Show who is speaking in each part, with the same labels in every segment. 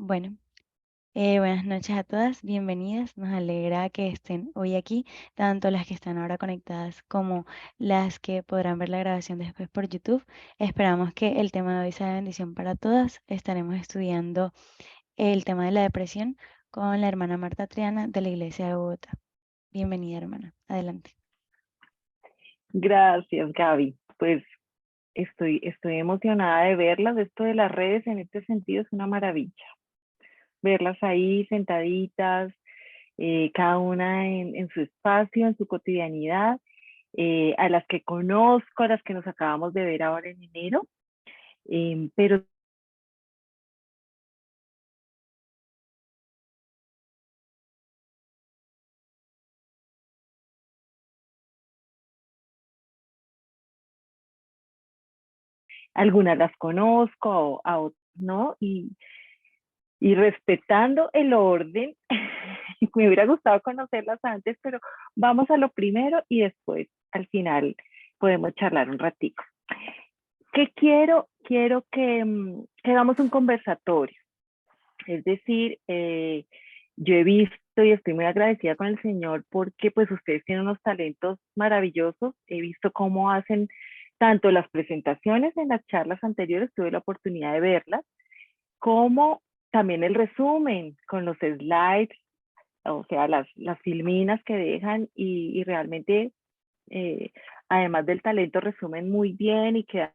Speaker 1: Bueno, buenas noches a todas, bienvenidas. Nos alegra que estén hoy aquí, tanto las que están ahora conectadas como las que podrán ver la grabación después por YouTube. Esperamos que el tema de hoy sea de bendición para todas. Estaremos estudiando el tema de la depresión con la hermana Marta Triana de la Iglesia de Bogotá. Bienvenida, hermana. Adelante.
Speaker 2: Gracias, Gaby. Pues estoy emocionada de verlas. Esto de las redes en este sentido es una maravilla. Verlas ahí sentaditas, cada una en su espacio, en su cotidianidad, a las que conozco, a las que nos acabamos de ver ahora en enero, pero algunas las conozco, a otras no, y respetando el orden, me hubiera gustado conocerlas antes, pero vamos a lo primero y después, al final, podemos charlar un ratito. ¿Qué quiero? Quiero que hagamos un conversatorio. Es decir, yo he visto y estoy muy agradecida con el Señor porque pues ustedes tienen unos talentos maravillosos. He visto cómo hacen tanto las presentaciones en las charlas anteriores, tuve la oportunidad de verlas, como también el resumen con los slides, o sea, las filminas que dejan y realmente, eh, además del talento, resumen muy bien y quedan.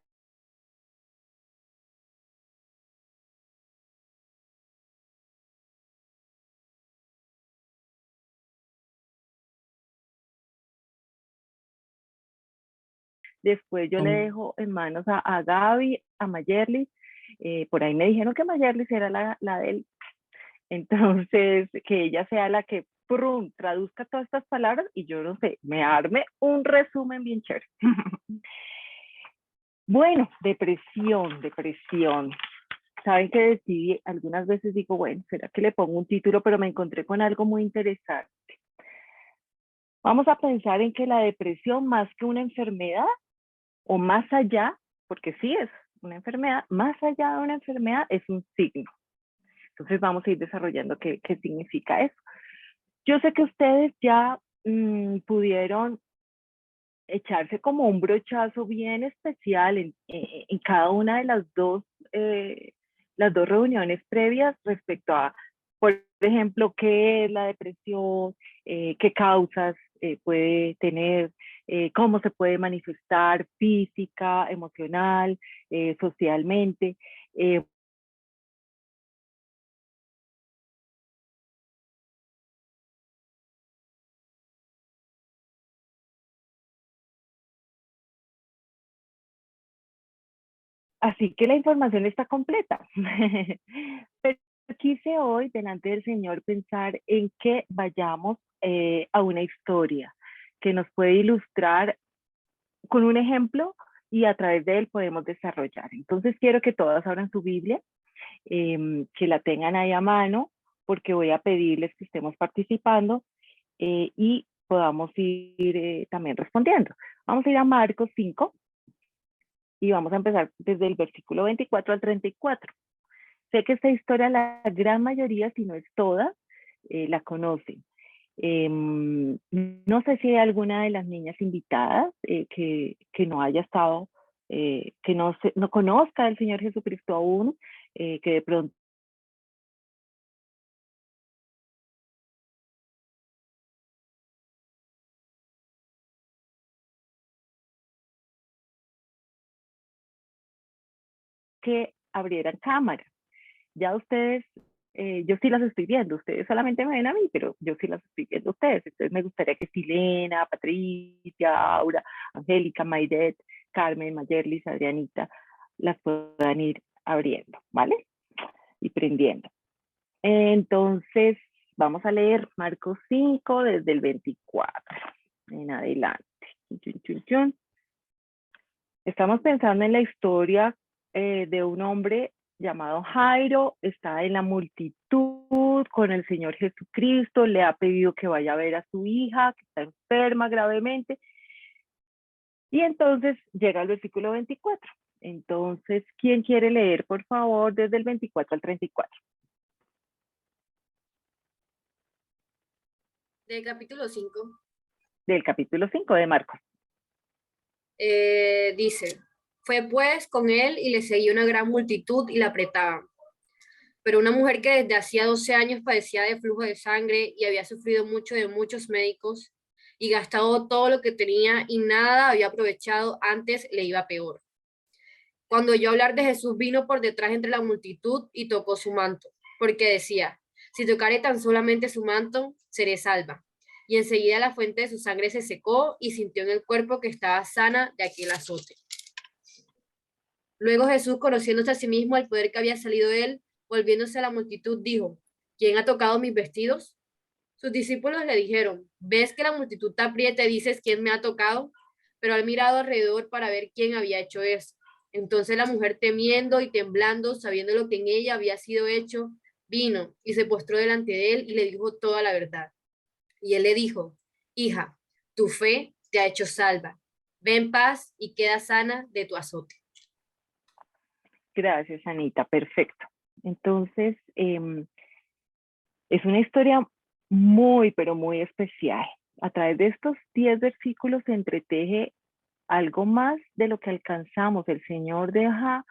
Speaker 2: Después yo le dejo en manos a Gaby, a Mayerly. Por ahí me dijeron que Mayerly era la de él. Entonces, que ella sea la que traduzca todas estas palabras y yo no sé, me arme un resumen bien chévere. Bueno, depresión. Saben que decidí, algunas veces digo, bueno, ¿será que le pongo un título? Pero me encontré con algo muy interesante. Vamos a pensar en que la depresión, más que una enfermedad, o más allá, porque sí es una enfermedad, más allá de una enfermedad es un signo. Entonces vamos a ir desarrollando qué significa eso. Yo sé que ustedes ya pudieron echarse como un brochazo bien especial en cada una de las dos reuniones previas respecto a, por ejemplo, qué es la depresión, qué causas puede tener, cómo se puede manifestar física, emocional, socialmente. Eh, Así que la información está completa. Pero quise hoy, delante del Señor, pensar en que vayamos a una historia que nos puede ilustrar con un ejemplo y a través de él podemos desarrollar. Entonces quiero que todas abran su Biblia, que la tengan ahí a mano, porque voy a pedirles que estemos participando y podamos ir también respondiendo. Vamos a ir a Marcos 5 y vamos a empezar desde el versículo 24 al 34. Sé que esta historia la gran mayoría, si no es toda, la conocen. No sé si hay alguna de las niñas invitadas que no haya estado, que no conozca al Señor Jesucristo aún, que de pronto. Que abrieran cámara. Ya ustedes, yo sí las estoy viendo, ustedes solamente me ven a mí, pero yo sí las estoy viendo a ustedes. Entonces me gustaría que Silena, Patricia, Aura, Angélica, Maidet, Carmen, Mayerlis, Adrianita, las puedan ir abriendo, ¿vale? Y prendiendo. Entonces, vamos a leer Marcos 5 desde el 24 en adelante. Chun, chun, chun. Estamos pensando en la historia de un hombre llamado Jairo, está en la multitud con el Señor Jesucristo, le ha pedido que vaya a ver a su hija, que está enferma gravemente, y entonces llega el versículo 24. Entonces, ¿quién quiere leer, por favor, desde el 24 al 34?
Speaker 3: Del capítulo 5,
Speaker 2: del capítulo 5 de Marcos.
Speaker 3: dice, fue pues con él y le seguía una gran multitud y la apretaban. Pero una mujer que desde hacía 12 años padecía de flujo de sangre y había sufrido mucho de muchos médicos y gastado todo lo que tenía y nada había aprovechado, antes le iba peor. Cuando oyó hablar de Jesús, vino por detrás entre la multitud y tocó su manto, porque decía, si tocare tan solamente su manto, seré salva. Y enseguida la fuente de su sangre se secó y sintió en el cuerpo que estaba sana de aquel azote. Luego Jesús, conociéndose a sí mismo el poder que había salido de él, volviéndose a la multitud, dijo, ¿quién ha tocado mis vestidos? Sus discípulos le dijeron, ¿ves que la multitud te aprieta y dices quién me ha tocado? Pero han mirado alrededor para ver quién había hecho eso. Entonces la mujer, temiendo y temblando, sabiendo lo que en ella había sido hecho, vino y se postró delante de él y le dijo toda la verdad. Y él le dijo, hija, tu fe te ha hecho salva. Ve en paz y queda sana de tu azote.
Speaker 2: Gracias, Anita, perfecto. Entonces, es una historia muy, pero muy especial. A través de estos 10 versículos se entreteje algo más de lo que alcanzamos. El Señor deja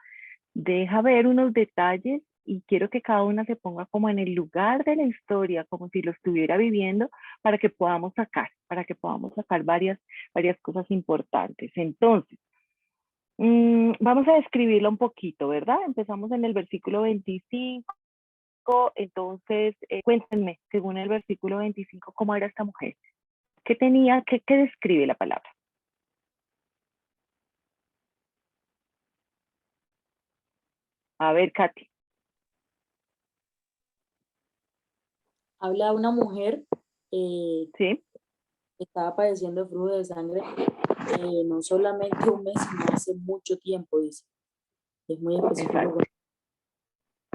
Speaker 2: ver unos detalles y quiero que cada una se ponga como en el lugar de la historia, como si lo estuviera viviendo, para que podamos sacar varias cosas importantes. Entonces, vamos a describirla un poquito, ¿verdad? Empezamos en el versículo 25. Entonces, cuéntenme, según el versículo 25, ¿cómo era esta mujer? ¿Qué tenía? ¿Qué describe la palabra? A ver, Katy.
Speaker 4: Habla de una mujer que
Speaker 2: ¿Sí?
Speaker 4: estaba padeciendo de flujo de sangre no solamente un mes, sino hace mucho tiempo, dice. Es muy específico.
Speaker 2: Exacto.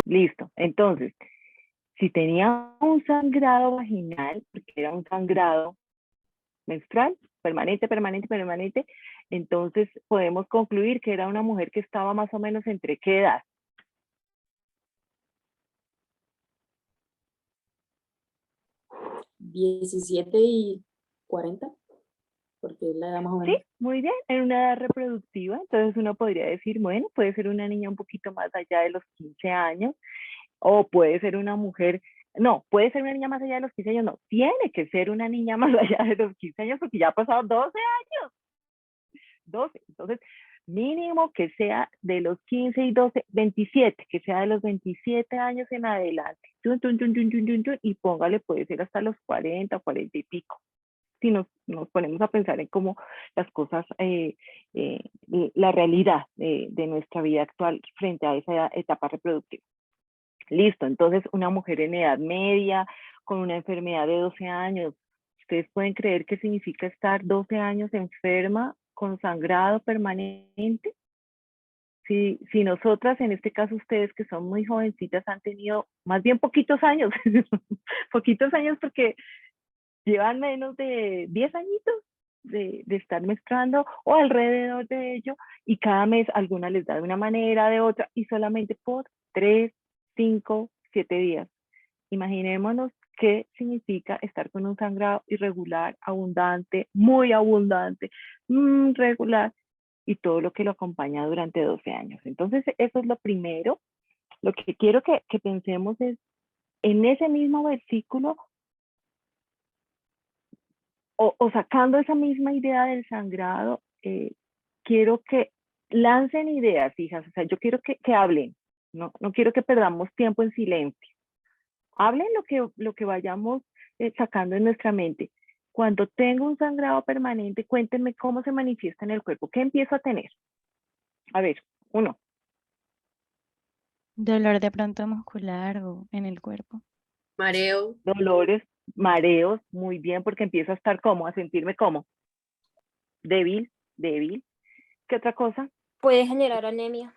Speaker 2: Listo. Entonces, si tenía un sangrado vaginal, porque era un sangrado menstrual, permanente, entonces podemos concluir que era una mujer que estaba más o menos entre qué edad.
Speaker 4: 17 y 40, porque es la edad más o
Speaker 2: Sí,
Speaker 4: menos.
Speaker 2: muy bien, en una edad reproductiva, entonces uno podría decir, bueno, puede ser una niña un poquito más allá de los 15 años, o puede ser una mujer, no, puede ser una niña más allá de los 15 años, no, tiene que ser una niña más allá de los 15 años porque ya ha pasado 12, entonces mínimo que sea de los 15 y 12, 27, que sea de los 27 años en adelante, y póngale, puede ser hasta los 40, 40 y pico. Si nos ponemos a pensar en cómo las cosas, la realidad de nuestra vida actual frente a esa etapa reproductiva. Listo, entonces una mujer en edad media, con una enfermedad de 12 años, ¿ustedes pueden creer qué significa estar 12 años enferma con sangrado permanente? Si nosotras, en este caso ustedes que son muy jovencitas, han tenido más bien poquitos años, poquitos años porque llevan menos de 10 añitos de estar menstruando o alrededor de ello, y cada mes alguna les da de una manera, de otra, y solamente por 3, 5, 7 días. Imaginémonos qué significa estar con un sangrado irregular, abundante, muy abundante, regular, y todo lo que lo acompaña durante 12 años. Entonces, eso es lo primero. Lo que quiero que pensemos es, en ese mismo versículo, o sacando esa misma idea del sangrado, quiero que lancen ideas, hijas. O sea, yo quiero que hablen, no quiero que perdamos tiempo en silencio. Hablen lo que vayamos sacando en nuestra mente. Cuando tengo un sangrado permanente, cuéntenme cómo se manifiesta en el cuerpo, qué empiezo a tener. A ver, uno.
Speaker 1: Dolor de pronto muscular o en el cuerpo.
Speaker 3: Mareo.
Speaker 2: Dolores, mareos, muy bien, porque empiezo a estar como, a sentirme como débil. ¿Qué otra cosa?
Speaker 5: Puede generar anemia.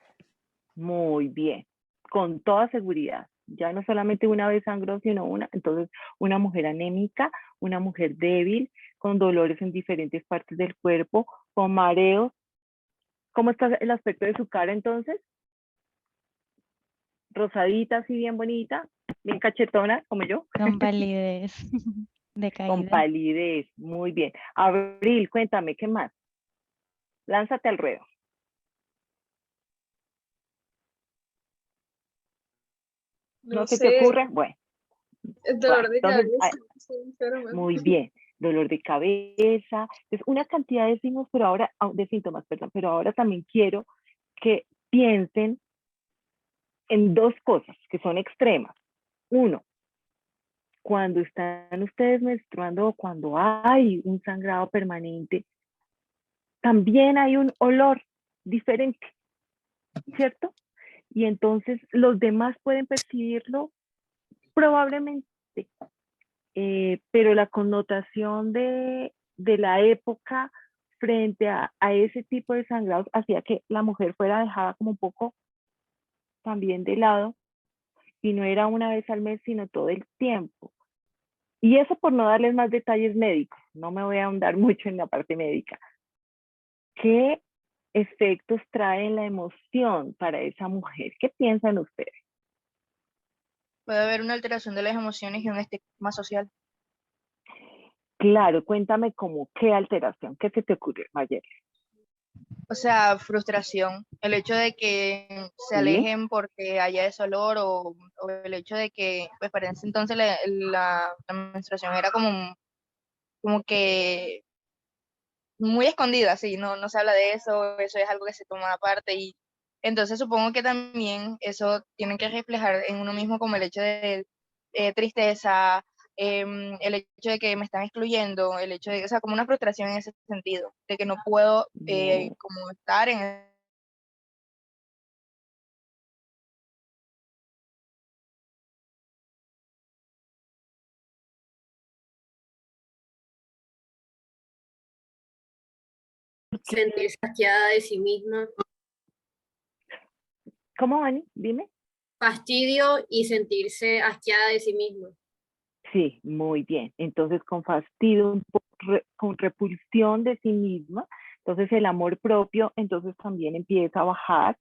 Speaker 2: Muy bien, con toda seguridad. Ya no solamente una vez sangró, sino entonces una mujer anémica, una mujer débil, con dolores en diferentes partes del cuerpo, con mareos. ¿Cómo está el aspecto de su cara entonces? Rosadita, así bien bonita, bien cachetona, como yo.
Speaker 1: Con palidez.
Speaker 2: Con
Speaker 1: Decaída.
Speaker 2: palidez, muy bien. Abril, cuéntame, ¿qué más? Lánzate al ruedo. ¿No
Speaker 5: No
Speaker 2: se te
Speaker 5: sé,
Speaker 2: ocurre? Bueno,
Speaker 5: el
Speaker 2: bueno,
Speaker 5: dolor de
Speaker 2: entonces,
Speaker 5: cabeza, sí, pero
Speaker 2: muy bien. Dolor de cabeza, es una cantidad de signos, pero ahora, de síntomas, perdón, pero ahora también quiero que piensen en dos cosas que son extremas. Uno, cuando están ustedes menstruando o cuando hay un sangrado permanente, también hay un olor diferente, ¿cierto? Y entonces los demás pueden percibirlo probablemente, pero la connotación de la época frente a ese tipo de sangrados hacía que la mujer fuera dejada como un poco también de lado y no era una vez al mes, sino todo el tiempo. Y eso por no darles más detalles médicos, no me voy a ahondar mucho en la parte médica. ¿Qué efectos trae la emoción para esa mujer? ¿Qué piensan ustedes?
Speaker 6: Puede haber una alteración de las emociones y un estigma social.
Speaker 2: Claro, cuéntame como qué alteración, qué se te ocurre, Mayeli.
Speaker 6: O sea, frustración. El hecho de que se
Speaker 2: Sí,
Speaker 6: alejen porque haya ese olor o el hecho de que, pues para ese entonces la menstruación era como que muy escondida, sí, no se habla de eso, eso es algo que se toma aparte y entonces supongo que también eso tiene que reflejar en uno mismo como el hecho de tristeza, el hecho de que me están excluyendo, el hecho de, o sea, como una frustración en ese sentido, de que no puedo
Speaker 2: no,
Speaker 6: como estar en
Speaker 3: Sentirse asqueada de sí misma,
Speaker 2: ¿cómo, Ani? Dime.
Speaker 3: fastidio y sentirse asqueada de sí misma.
Speaker 2: Sí, muy bien. Entonces, con fastidio, con repulsión de sí misma, entonces el amor propio, entonces también empieza a bajar.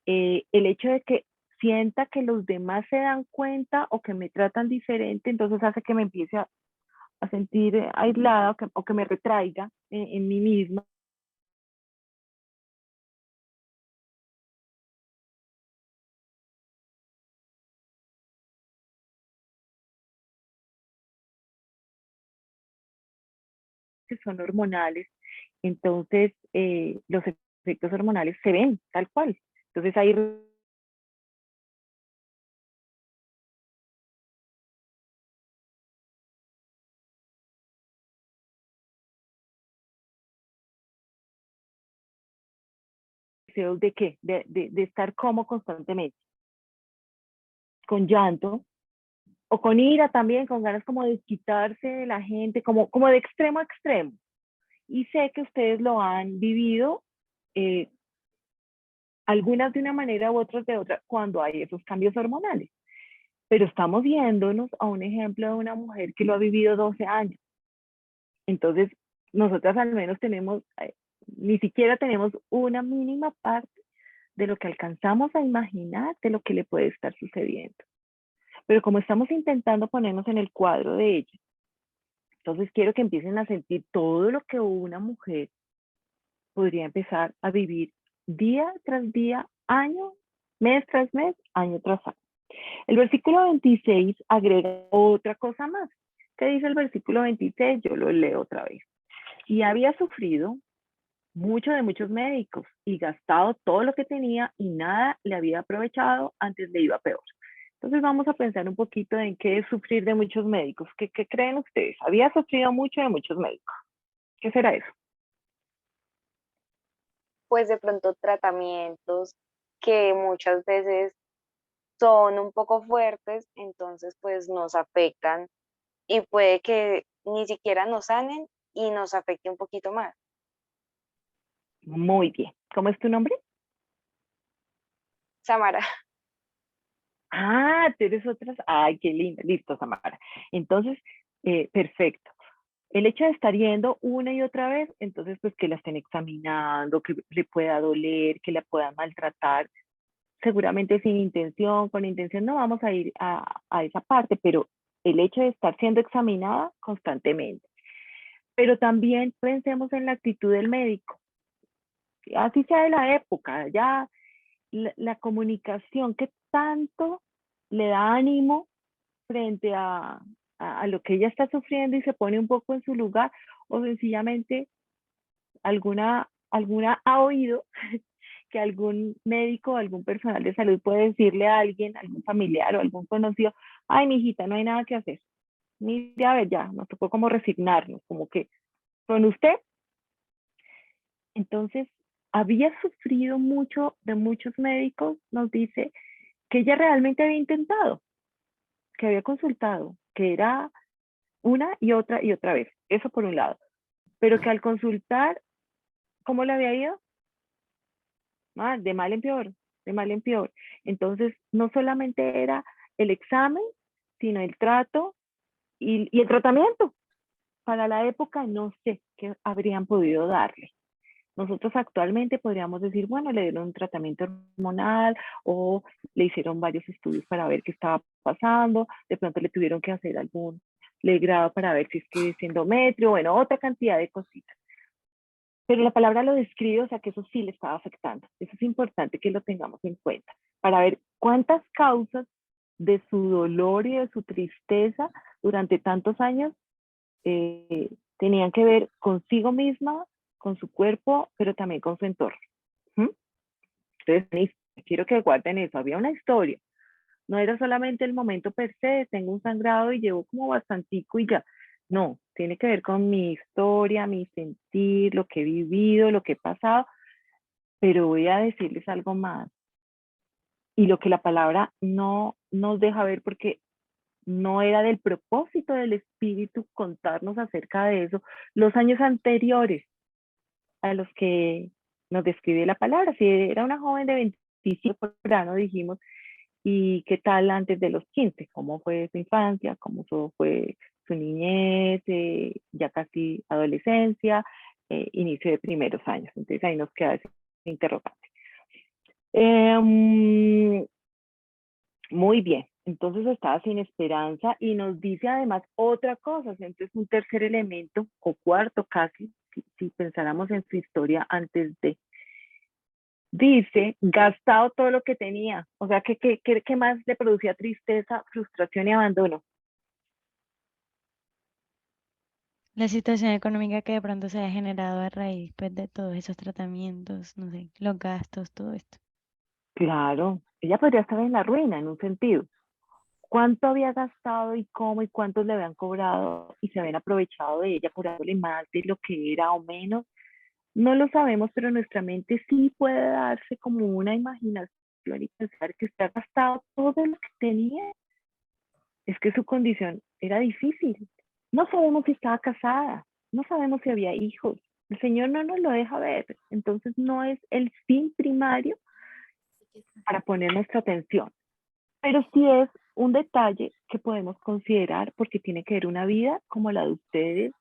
Speaker 2: El hecho de que sienta que los demás se dan cuenta o que me tratan diferente, entonces hace que me empiece a sentir aislada o que me retraiga en mí misma. Que son hormonales, entonces los efectos hormonales se ven tal cual. Entonces hay deseos de qué, de estar como constantemente, con llanto o con ira también, con ganas como de quitarse de la gente, como de extremo a extremo. Y sé que ustedes lo han vivido, eh, algunas de una manera u otras de otra, cuando hay esos cambios hormonales. Pero estamos viéndonos a un ejemplo de una mujer que lo ha vivido 12 años. Entonces, nosotras al menos tenemos, ni siquiera tenemos una mínima parte de lo que alcanzamos a imaginar de lo que le puede estar sucediendo. Pero como estamos intentando ponernos en el cuadro de ella, entonces quiero que empiecen a sentir todo lo que una mujer podría empezar a vivir día tras día, año, mes tras mes, año tras año. El versículo 26 agrega otra cosa más. ¿Qué dice el versículo 26? Yo lo leo otra vez. Y había sufrido mucho de muchos médicos y gastado todo lo que tenía y nada le había aprovechado, antes le iba peor. Entonces vamos a pensar un poquito en qué es sufrir de muchos médicos. ¿Qué creen ustedes? Había sufrido mucho de muchos médicos. ¿Qué será eso?
Speaker 7: Pues de pronto tratamientos que muchas veces son un poco fuertes, entonces pues nos afectan y puede que ni siquiera nos sanen y nos afecte un poquito más.
Speaker 2: Muy bien. ¿Cómo es tu nombre?
Speaker 7: Samara,
Speaker 2: Ah, tú eres otras. Ay, qué linda. Listo, Samara. Entonces, perfecto. El hecho de estar yendo una y otra vez, entonces pues que la estén examinando, que le pueda doler, que la puedan maltratar, seguramente sin intención, con intención no vamos a ir a esa parte, pero el hecho de estar siendo examinada constantemente. Pero también pensemos en la actitud del médico, así sea de la época, ya la comunicación que tanto le da ánimo frente a lo que ella está sufriendo y se pone un poco en su lugar, o sencillamente alguna ha oído que algún médico o algún personal de salud puede decirle a alguien, algún familiar o algún conocido, ay, mijita, no hay nada que hacer. Mire, a ver, ya, nos tocó como resignarnos, como que con usted. Entonces, había sufrido mucho de muchos médicos, nos dice que ella realmente había intentado, que había consultado, que era una y otra vez, eso por un lado, pero que al consultar, ¿cómo le había ido? De mal en peor, de mal en peor. Entonces, no solamente era el examen, sino el trato y el tratamiento. Para la época no sé qué habrían podido darle. Nosotros actualmente podríamos decir, bueno, le dieron un tratamiento hormonal o le hicieron varios estudios para ver qué estaba pasando, de pronto le tuvieron que hacer algún legrado para ver si es que es endometrio, bueno, otra cantidad de cositas. Pero la palabra lo describe, o sea que eso sí le estaba afectando. Eso es importante que lo tengamos en cuenta para ver cuántas causas de su dolor y de su tristeza durante tantos años tenían que ver consigo misma, con su cuerpo, pero también con su entorno. ¿Mm? Entonces, quiero que guarden eso. Había una historia. No era solamente el momento per se, tengo un sangrado y llevo como bastantico y ya. No, tiene que ver con mi historia, mi sentir, lo que he vivido, lo que he pasado, pero voy a decirles algo más. Y lo que la palabra no nos deja ver porque no era del propósito del espíritu contarnos acerca de eso los años anteriores a los que nos describe la palabra. Si era una joven de 25 por verano, dijimos, ¿y qué tal antes de los 15? ¿Cómo fue su infancia? ¿Cómo fue su niñez? Ya casi adolescencia, inicio de primeros años. Entonces ahí nos queda ese interrogante. Muy bien, entonces estaba sin esperanza y nos dice además otra cosa, entonces un tercer elemento o cuarto casi, si pensáramos en su historia antes de, dice, gastado todo lo que tenía, o sea, ¿qué más le producía tristeza, frustración y abandono?
Speaker 1: La situación económica que de pronto se ha generado a raíz, pues, de todos esos tratamientos, no sé, los gastos, todo esto.
Speaker 2: Claro, ella podría estar en la ruina en un sentido. ¿Cuánto había gastado y cómo y cuántos le habían cobrado y se habían aprovechado de ella cobrándole más de lo que era o menos? No lo sabemos, pero nuestra mente sí puede darse como una imaginación y pensar que se ha gastado todo lo que tenía. Es que su condición era difícil. No sabemos si estaba casada, no sabemos si había hijos. El Señor no nos lo deja ver. Entonces no es el fin primario para poner nuestra atención. Pero sí es un detalle que podemos considerar porque tiene que ver una vida como la de ustedes,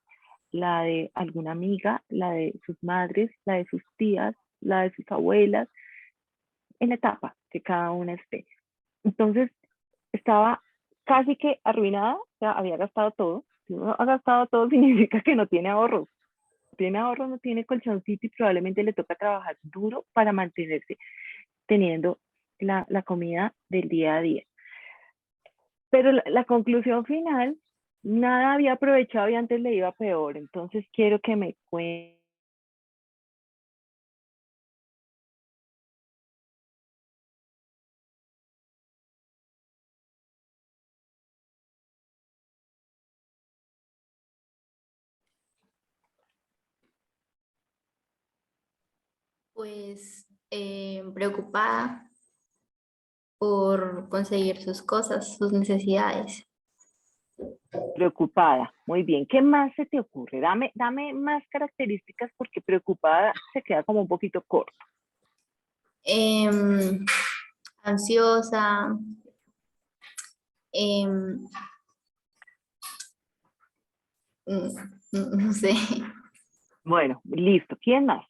Speaker 2: la de alguna amiga, la de sus madres, la de sus tías, la de sus abuelas, en la etapa que cada una esté. Entonces, estaba casi que arruinada, o sea, había gastado todo. Si uno ha gastado todo, significa que no tiene ahorros. No tiene ahorros, no tiene colchoncito y probablemente le toca trabajar duro para mantenerse teniendo la comida del día a día. Pero la conclusión final, nada había aprovechado y antes le iba peor. Entonces, quiero que me cuenten.
Speaker 8: Pues preocupada por conseguir sus cosas, sus necesidades.
Speaker 2: Preocupada, muy bien. ¿Qué más se te ocurre? Dame más características porque preocupada se queda como un poquito corto.
Speaker 8: Ansiosa, no sé.
Speaker 2: Bueno, listo. ¿Quién más?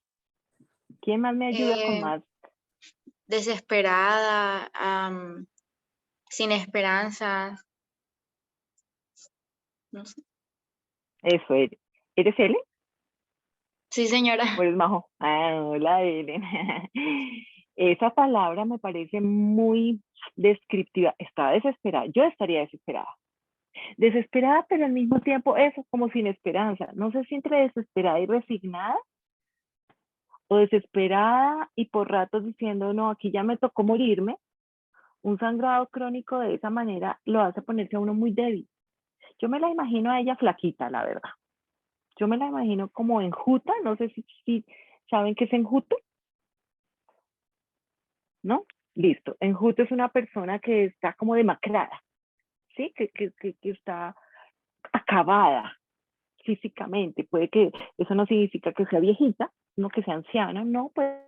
Speaker 2: ¿Quién más me ayuda con
Speaker 6: Eh,
Speaker 2: más?
Speaker 6: Desesperada, sin esperanzas.
Speaker 8: no sé.
Speaker 2: Eso eres. ¿Eres Ellen
Speaker 8: Sí, señora.
Speaker 2: o eres Majo? Ah, hola Ellen. Esa palabra me parece muy descriptiva. Estaba desesperada. Yo estaría desesperada. Desesperada, pero al mismo tiempo eso, como sin esperanza. No sé si entre desesperada y resignada, o desesperada y por ratos diciendo, no, aquí ya me tocó morirme. Un sangrado crónico de esa manera lo hace ponerse a uno muy débil. Yo me la imagino a ella flaquita, la verdad. Yo me la imagino como enjuta, no sé si saben qué es enjuto, ¿no? Listo. Enjuto es una persona que está como demacrada, ¿sí? Que está acabada físicamente. Puede que eso no significa que sea viejita, no que sea anciana, no, pues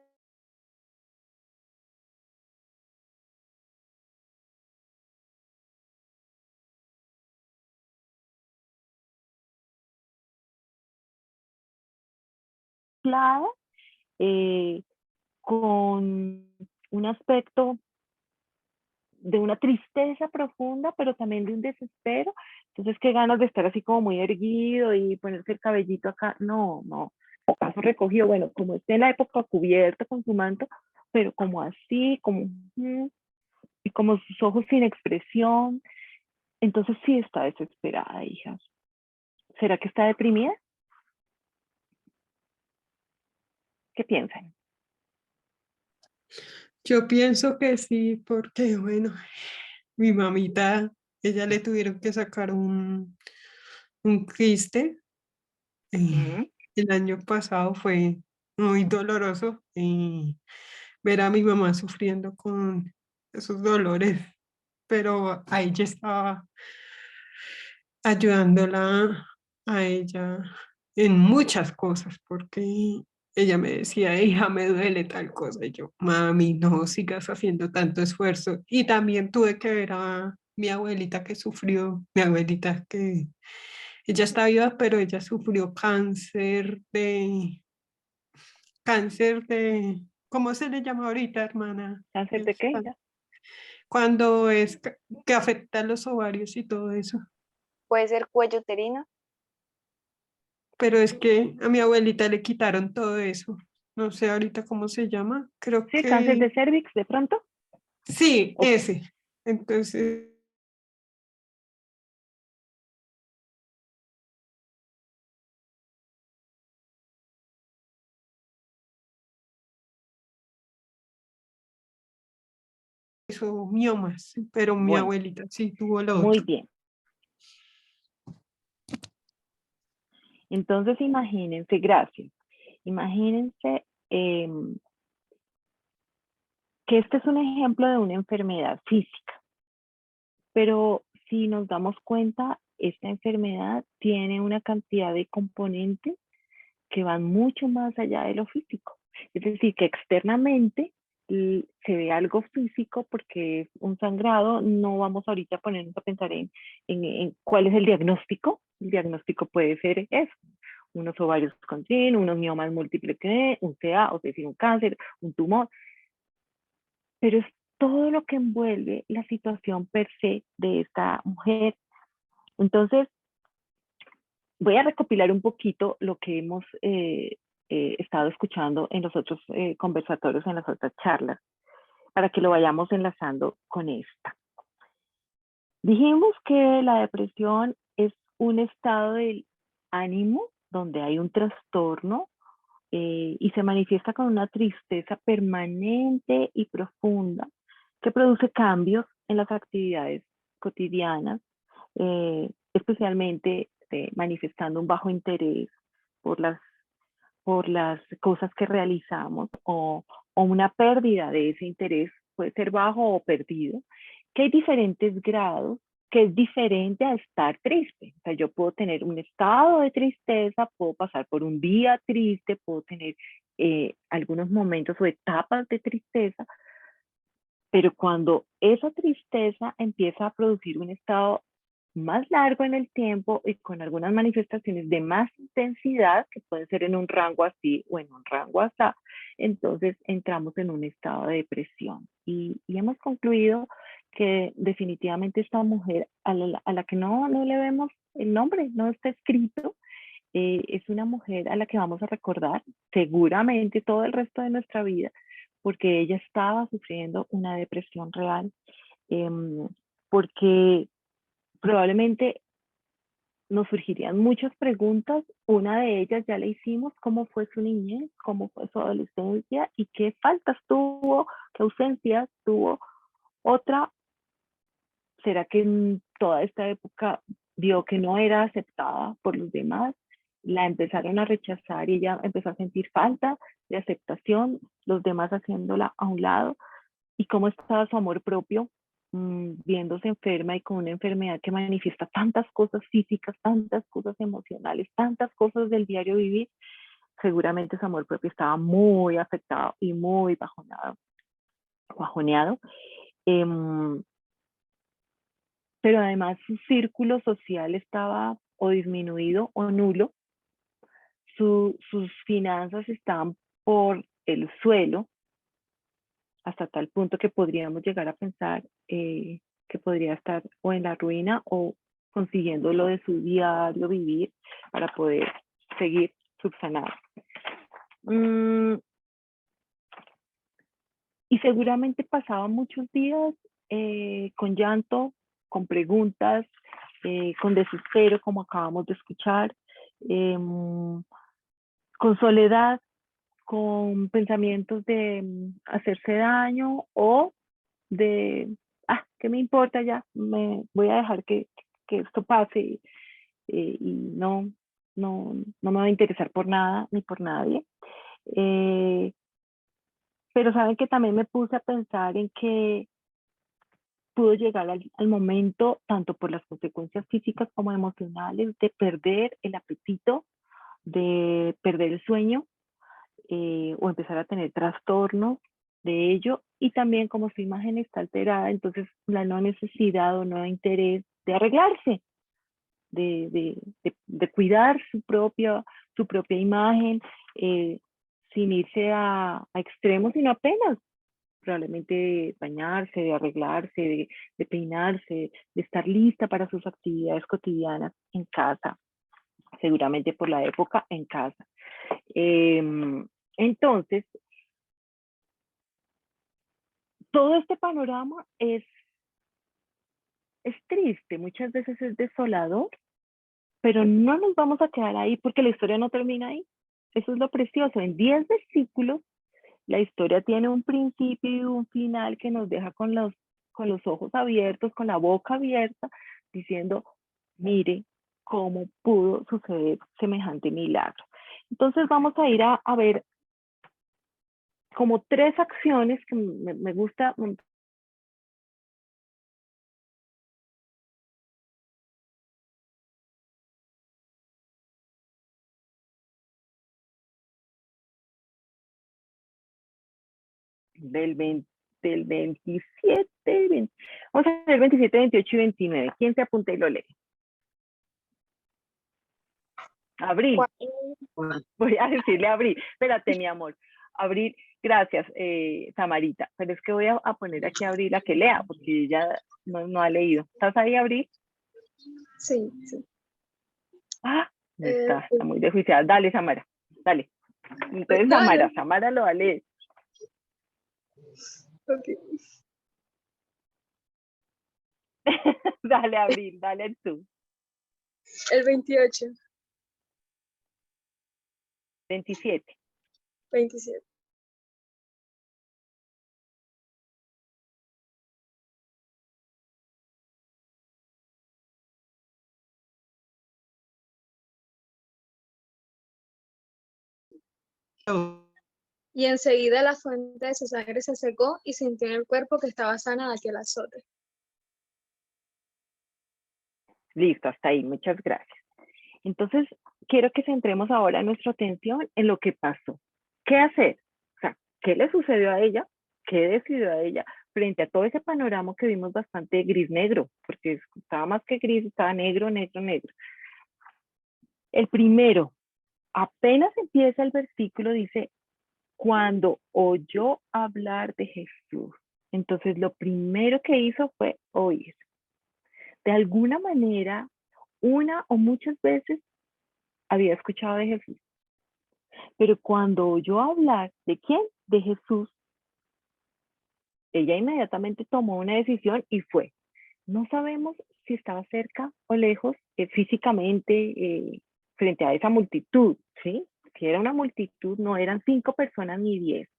Speaker 2: eh, con un aspecto de una tristeza profunda, pero también de un desespero. Entonces, qué ganas de estar así como muy erguido y ponerse el cabellito acá. No, no. Paso recogido, bueno, como esté en la época cubierta con su manto, pero como así, como, y como sus ojos sin expresión. Entonces sí está desesperada, hijas. ¿Será que está deprimida? ¿Qué piensan?
Speaker 9: Yo pienso que sí, porque bueno, mi mamita, ella le tuvieron que sacar un quiste.
Speaker 2: Mm.
Speaker 9: El año pasado fue muy doloroso ver a mi mamá sufriendo con esos dolores, pero ahí ya estaba ayudándola a ella en muchas cosas, porque ella me decía, hija, me duele tal cosa, y yo, mami, no sigas haciendo tanto esfuerzo. Y también tuve que ver a mi abuelita que sufrió, mi abuelita que ella está viva, pero ella sufrió cáncer de, ¿cómo se le llama ahorita, hermana?
Speaker 2: ¿Cáncer de qué, hija?
Speaker 9: Cuando es que afecta los ovarios y todo eso.
Speaker 7: Puede ser cuello uterino.
Speaker 9: Pero es que a mi abuelita le quitaron todo eso. No sé ahorita cómo se llama. Creo
Speaker 2: Sí, cáncer
Speaker 9: que
Speaker 2: de cervix, de pronto.
Speaker 9: sí,
Speaker 2: Ok.
Speaker 9: ese. Entonces, eso, miomas, pero mi
Speaker 2: Bueno,
Speaker 9: abuelita sí tuvo lo
Speaker 2: muy
Speaker 9: otro.
Speaker 2: bien. Entonces, imagínense, gracias. Imagínense que este es un ejemplo de una enfermedad física, pero si nos damos cuenta, esta enfermedad tiene una cantidad de componentes que van mucho más allá de lo físico. Es decir, que externamente se ve algo físico porque es un sangrado, no vamos ahorita a ponernos a pensar en cuál es el diagnóstico. El diagnóstico puede ser eso, unos ovarios con SIN, unos miomas múltiples, un CA, o decir, un cáncer, un tumor, pero es todo lo que envuelve la situación per se de esta mujer. Entonces, voy a recopilar un poquito lo que hemos estado escuchando en los otros conversatorios, en las otras charlas, para que lo vayamos enlazando con esta. Dijimos que la depresión es un estado del ánimo donde hay un trastorno y se manifiesta con una tristeza permanente y profunda que produce cambios en las actividades cotidianas, especialmente manifestando un bajo interés por las cosas que realizamos o una pérdida de ese interés, puede ser bajo o perdido, que hay diferentes grados, que es diferente a estar triste. O sea, yo puedo tener un estado de tristeza, puedo pasar por un día triste, puedo tener algunos momentos o etapas de tristeza, pero cuando esa tristeza empieza a producir un estado más largo en el tiempo y con algunas manifestaciones de más intensidad, que pueden ser en un rango así o en un rango así, entonces entramos en un estado de depresión. Y hemos concluido que definitivamente esta mujer, a la que no le vemos el nombre, no está escrito, es una mujer a la que vamos a recordar seguramente todo el resto de nuestra vida, porque ella estaba sufriendo una depresión real, porque probablemente nos surgirían muchas preguntas. Una de ellas ya la hicimos: ¿cómo fue su niñez? ¿Cómo fue su adolescencia? ¿Y qué faltas tuvo? ¿Qué ausencias tuvo? Otra, ¿será que en toda esta época vio que no era aceptada por los demás? La empezaron a rechazar y ella empezó a sentir falta de aceptación, los demás haciéndola a un lado. ¿Y cómo estaba su amor propio? Viéndose enferma y con una enfermedad que manifiesta tantas cosas físicas, tantas cosas emocionales, tantas cosas del diario vivir. Seguramente su amor propio estaba muy afectado y muy bajoneado. Pero además su círculo social estaba o disminuido o nulo. Sus finanzas estaban por el suelo, hasta tal punto que podríamos llegar a pensar que podría estar o en la ruina o consiguiendo lo de su diario vivir para poder seguir subsanado. Y seguramente pasaba muchos días con llanto, con preguntas, con desespero, como acabamos de escuchar, con soledad, con pensamientos de hacerse daño o de, ¿qué me importa ya? Me voy a dejar que esto pase y no me va a interesar por nada ni por nadie. Pero saben que también me puse a pensar en que pudo llegar al momento, tanto por las consecuencias físicas como emocionales, de perder el apetito, de perder el sueño, o empezar a tener trastornos de ello, y también como su imagen está alterada, entonces la no necesidad o no interés de arreglarse, de cuidar su propia imagen, sin irse a extremos, sino apenas probablemente bañarse, de arreglarse, de peinarse, de estar lista para sus actividades cotidianas en casa, seguramente por la época en casa. Entonces, todo este panorama es triste, muchas veces es desolador, pero no nos vamos a quedar ahí porque la historia no termina ahí. Eso es lo precioso. En 10 versículos, la historia tiene un principio y un final que nos deja con los ojos abiertos, con la boca abierta, diciendo, mire cómo pudo suceder semejante milagro. Entonces vamos a ir a ver como 3 acciones que me gusta. Del 27, vamos a hacer 27, 28 y 29. ¿Quién se apunta y lo lee? Abril. Voy a decirle Abril. Espérate, mi amor. Abril, gracias, Samarita. Pero es que voy a poner aquí a Abril a que lea, porque ella no ha leído. ¿Estás ahí, Abril?
Speaker 5: Sí, sí.
Speaker 2: No está muy desjuiciada. Dale, Samara, dale. Entonces,
Speaker 5: Dale.
Speaker 2: Samara lo va a leer.
Speaker 5: Ok.
Speaker 2: Dale, Abril, dale tú.
Speaker 5: El 28.
Speaker 2: 27.
Speaker 5: 27. Y enseguida la fuente de su sangre se secó y sintió en el cuerpo que estaba sana de aquel azote.
Speaker 2: Listo, hasta ahí, muchas gracias. Entonces, quiero que centremos ahora nuestra atención en lo que pasó. ¿Qué hacer? O sea, ¿qué le sucedió a ella? ¿Qué decidió a ella? Frente a todo ese panorama que vimos bastante gris-negro, porque estaba más que gris, estaba negro, negro, negro. El primero, apenas empieza el versículo, dice, cuando oyó hablar de Jesús. Entonces lo primero que hizo fue oír. De alguna manera, una o muchas veces había escuchado de Jesús, pero cuando oyó hablar de quién, de Jesús, ella inmediatamente tomó una decisión y fue. No sabemos si estaba cerca o lejos físicamente frente a esa multitud, ¿sí? Si era una multitud, no eran 5 personas ni 10.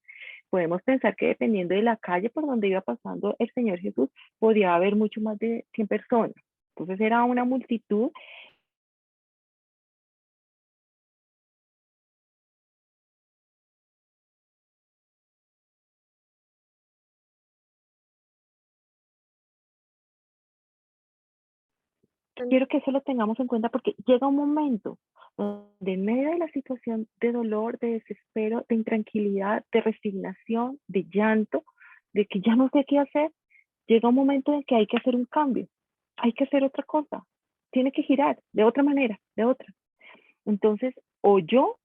Speaker 2: Podemos pensar que dependiendo de la calle por donde iba pasando el Señor Jesús, podía haber mucho más de 100 personas. Entonces era una multitud. Quiero que eso lo tengamos en cuenta porque llega un momento donde en medio de la situación de dolor, de desespero, de intranquilidad, de resignación, de llanto, de que ya no sé qué hacer, llega un momento en que hay que hacer un cambio, hay que hacer otra cosa, tiene que girar de otra manera, de otra. Entonces, oyó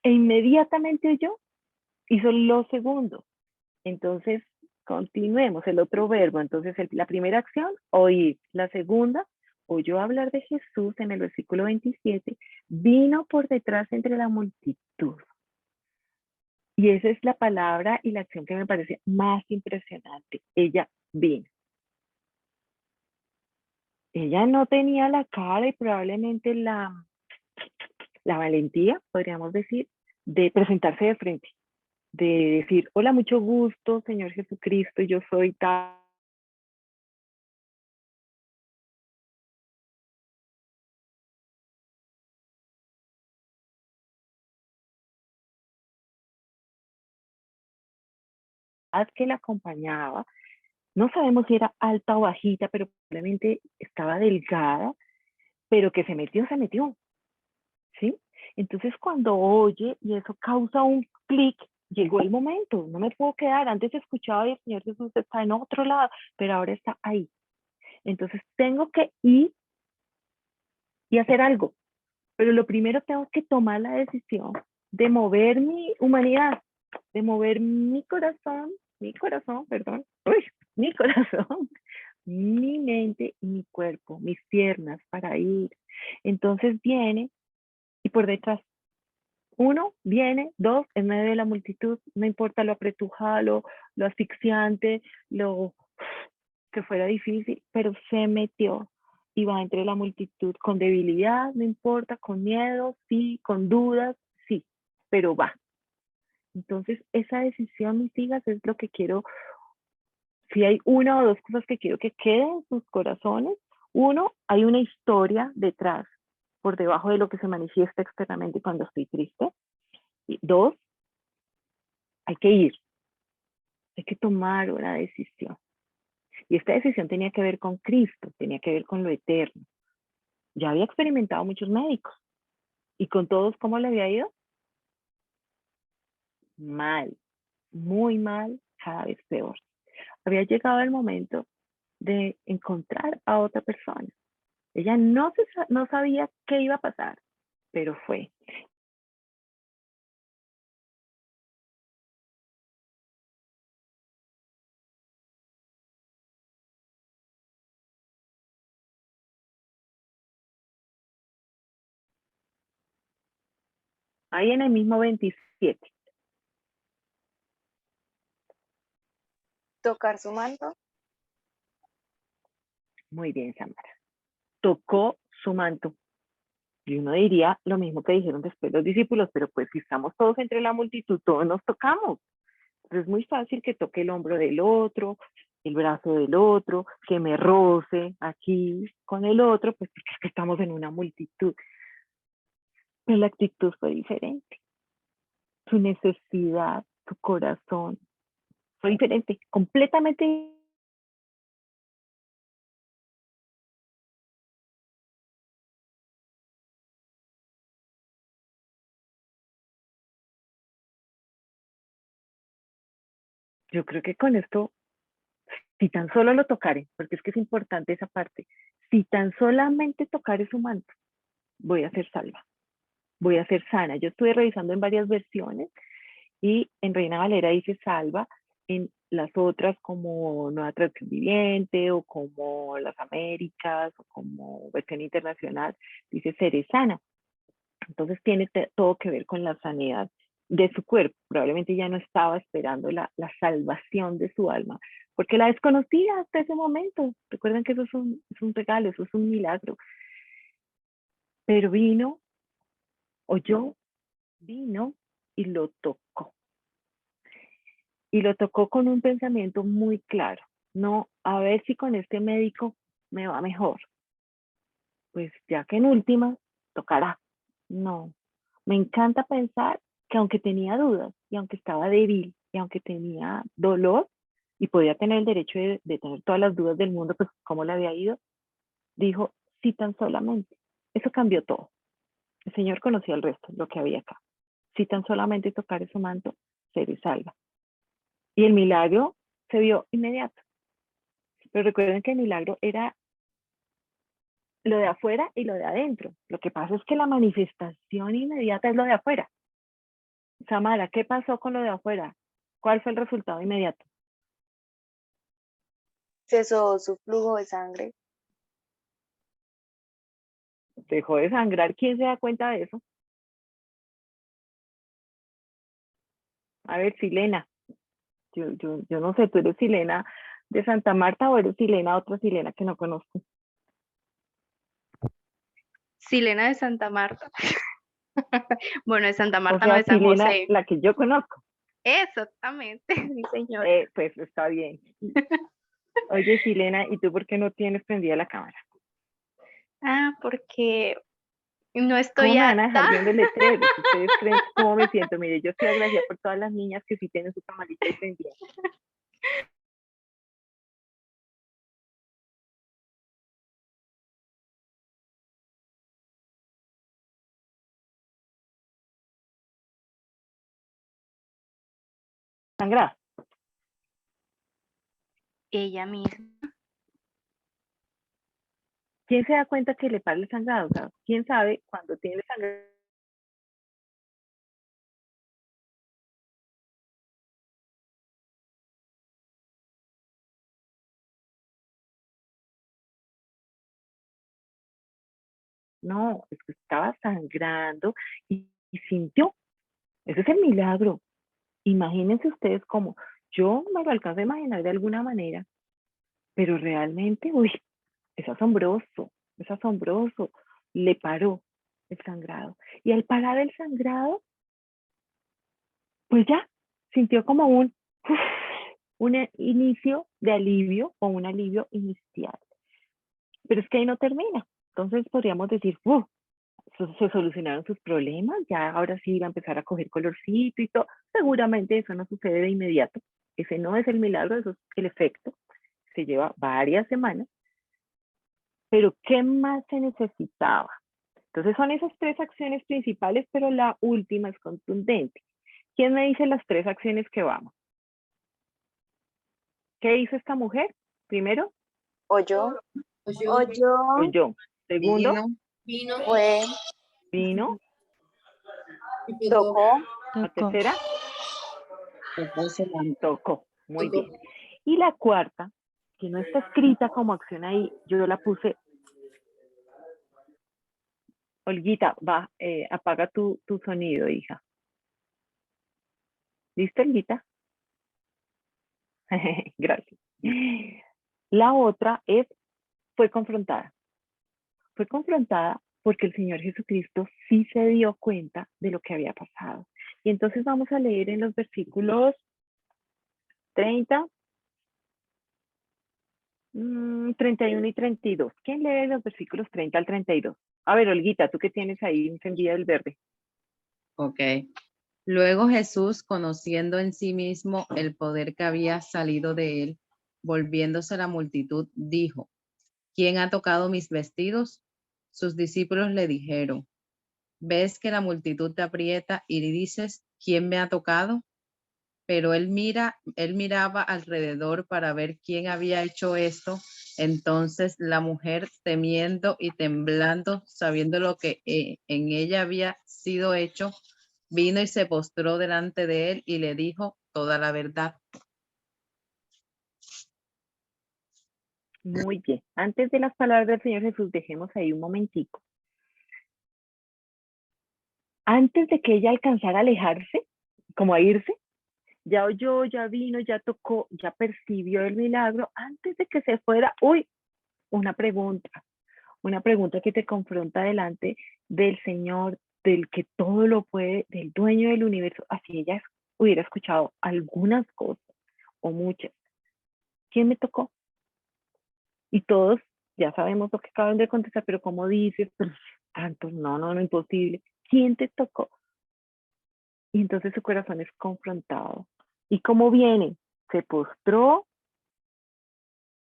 Speaker 2: e inmediatamente oyó, hizo lo segundo. Entonces, continuemos el otro verbo. Entonces, la primera acción, oír. La segunda, oyó hablar de Jesús en el versículo 27, vino por detrás entre la multitud. Y esa es la palabra y la acción que me parece más impresionante. Ella vino. Ella no tenía la cara y probablemente la valentía, podríamos decir, de presentarse de frente, de decir, hola, mucho gusto, Señor Jesucristo, yo soy tal. Que la acompañaba, no sabemos si era alta o bajita, pero probablemente estaba delgada, pero que se metió, ¿sí? Entonces cuando oye y eso causa un clic, llegó el momento, no me puedo quedar, antes escuchaba y el Señor Jesús está en otro lado, pero ahora está ahí. Entonces tengo que ir y hacer algo, pero lo primero tengo que tomar la decisión de mover mi humanidad, de mover mi corazón, perdón, mi corazón, mi mente y mi cuerpo, mis piernas para ir. Entonces viene y por detrás, uno, viene, dos, en medio de la multitud, no importa lo apretujado, lo asfixiante, lo que fuera difícil, pero se metió y va entre la multitud con debilidad, no importa, con miedo, sí, con dudas, sí, pero va. Entonces, esa decisión, mis hijas, es lo que quiero. Si hay una o dos cosas que quiero que queden en sus corazones, uno, hay una historia detrás, por debajo de lo que se manifiesta externamente cuando estoy triste. Y dos, hay que ir, hay que tomar una decisión. Y esta decisión tenía que ver con Cristo, tenía que ver con lo eterno. Ya había experimentado muchos médicos. ¿Y con todos cómo le había ido? Mal, muy mal, cada vez peor. Había llegado el momento de encontrar a otra persona. Ella no sabía qué iba a pasar, pero fue. Ahí en el mismo 27.
Speaker 7: Tocar su manto.
Speaker 2: Muy bien, Samara. Tocó su manto. Y uno diría lo mismo que dijeron después los discípulos, pero pues si estamos todos entre la multitud, todos nos tocamos. Entonces es muy fácil que toque el hombro del otro, el brazo del otro, que me roce aquí con el otro, pues porque es que estamos en una multitud. Pero la actitud fue diferente. Su necesidad, su corazón, fue diferente, completamente. Yo creo que con esto, si tan solo lo tocare, porque es que es importante esa parte, si tan solamente tocare su manto, voy a ser salva, voy a ser sana. Yo estuve revisando en varias versiones Y en Reina Valera dice salva, en las otras como Nueva Traducción Viviente o como Las Américas o como Versión Internacional dice seré sana. Entonces tiene todo que ver con la sanidad de su cuerpo. Probablemente ya no estaba esperando la salvación de su alma, porque la desconocía hasta ese momento. Recuerden que eso es un regalo, eso es un milagro. Pero vino, oyó, vino y lo tocó. Y lo tocó con un pensamiento muy claro. No, a ver si con este médico me va mejor. Pues ya que en última, tocará. No, me encanta pensar que aunque tenía dudas y aunque estaba débil y aunque tenía dolor y podía tener el derecho de tener todas las dudas del mundo, pues cómo le había ido, dijo, sí, tan solamente. Eso cambió todo. El Señor conocía el resto, lo que había acá. Si tan solamente tocar su manto, seré salva. Y el milagro se vio inmediato. Pero recuerden que el milagro era lo de afuera y lo de adentro. Lo que pasa es que la manifestación inmediata es lo de afuera. Samara, ¿qué pasó con lo de afuera? ¿Cuál fue el resultado inmediato?
Speaker 7: Cesó su flujo de sangre.
Speaker 2: Dejó de sangrar. ¿Quién se da cuenta de eso? A ver, Silena. Yo no sé, ¿tú eres Silena de Santa Marta o eres Silena, otra Silena que no conozco?
Speaker 10: Silena de Santa Marta. Bueno, de Santa
Speaker 2: O
Speaker 10: Marta, no
Speaker 2: sea,
Speaker 10: de San
Speaker 2: Silena,
Speaker 10: José.
Speaker 2: la que yo conozco.
Speaker 10: Exactamente, sí, señor.
Speaker 2: Pues está bien. Oye, Silena, ¿y tú por qué no tienes prendida la cámara?
Speaker 10: Ah, porque no
Speaker 2: ¿Cómo
Speaker 10: estoy
Speaker 2: me van a dejar
Speaker 10: apta.
Speaker 2: viendo el letrero? Si ustedes creen cómo me siento. Mire, yo estoy agradecida por todas las niñas que sí tienen su camarita y prendida. Sangrada.
Speaker 10: Ella misma.
Speaker 2: ¿Quién se da cuenta que le para el sangrado? O sea, ¿quién sabe cuando tiene sangrado? No, es que estaba sangrando y sintió. Ese es el milagro. Imagínense ustedes cómo yo me lo alcanzo a imaginar de alguna manera, pero realmente, uy, es asombroso. Le paró el sangrado. Y al parar el sangrado, pues ya, sintió como un inicio de alivio o un alivio inicial. Pero es que ahí no termina. Entonces podríamos decir, se solucionaron sus problemas, ya ahora sí va a empezar a coger colorcito y todo. Seguramente eso no sucede de inmediato. Ese no es el milagro, eso es el efecto. Se lleva varias semanas. Pero ¿qué más se necesitaba? Entonces son esas tres acciones principales, pero la última es contundente. ¿Quién me dice las tres acciones que vamos? ¿Qué hizo esta mujer? Primero,
Speaker 7: Oyó,
Speaker 2: oyó. Segundo,
Speaker 3: Vino,
Speaker 7: fue,
Speaker 2: vino.
Speaker 3: y
Speaker 7: tocó,
Speaker 2: La
Speaker 1: Tocó.
Speaker 2: tercera, tocó. Muy bien. Y la cuarta, que no está escrita como acción ahí, yo la puse. Olguita, va, apaga tu sonido, hija. ¿Listo, Olguita? Gracias. La otra es, fue confrontada. Fue confrontada porque el Señor Jesucristo sí se dio cuenta de lo que había pasado. Y entonces vamos a leer en los versículos 30, 31 y 32. ¿Quién lee los versículos 30 al 32? A ver, Olguita, tú que tienes ahí encendida el verde.
Speaker 11: Ok. Luego Jesús, conociendo en sí mismo el poder que había salido de él, volviéndose a la multitud, dijo, ¿quién ha tocado mis vestidos? Sus discípulos le dijeron, ¿ves que la multitud te aprieta y dices, ¿quién me ha tocado? Pero él miraba alrededor para ver quién había hecho esto. Entonces la mujer, temiendo y temblando, sabiendo lo que en ella había sido hecho, Vino y se postró delante de él y le dijo toda la verdad.
Speaker 2: Muy bien. Antes de las palabras del Señor Jesús, dejemos ahí un momentico. Antes de que ella alcanzara a alejarse, como a irse, ya oyó, ya vino, ya tocó, ya percibió el milagro. Antes de que se fuera, uy, una pregunta que te confronta delante del Señor, del que todo lo puede, del dueño del universo. Así ella hubiera escuchado algunas cosas o muchas. ¿Quién me tocó? Y todos ya sabemos lo que acaban de contestar, pero ¿cómo dices? Pues, tantos, no, imposible. ¿Quién te tocó? Y entonces su corazón es confrontado. ¿Y cómo viene? Se postró,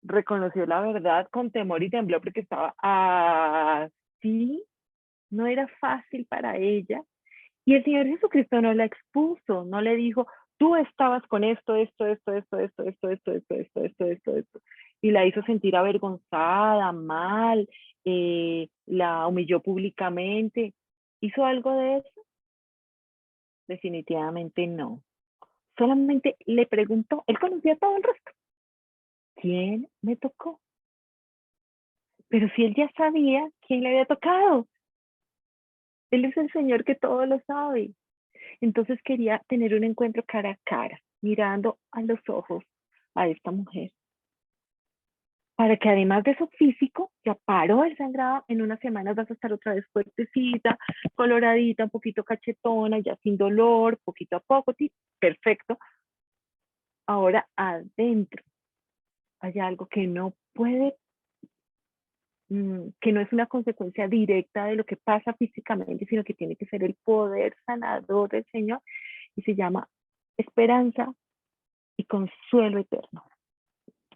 Speaker 2: reconoció la verdad con temor y tembló porque estaba así. No era fácil para ella. Y el Señor Jesucristo no la expuso, no le dijo, tú estabas con esto. Y la hizo sentir avergonzada, mal, la humilló públicamente. ¿Hizo algo de eso? Definitivamente no. Solamente le preguntó, él conocía todo el resto. ¿Quién me tocó? Pero si él ya sabía quién le había tocado. Él es el Señor que todo lo sabe. Entonces quería tener un encuentro cara a cara, mirando a los ojos a esta mujer. Para que además de eso físico, ya paró el sangrado, en unas semanas vas a estar otra vez fuertecita, coloradita, un poquito cachetona, ya sin dolor, poquito a poco, perfecto. Ahora adentro hay algo que no puede, que no es una consecuencia directa de lo que pasa físicamente, sino que tiene que ser el poder sanador del Señor, y se llama esperanza y consuelo eterno.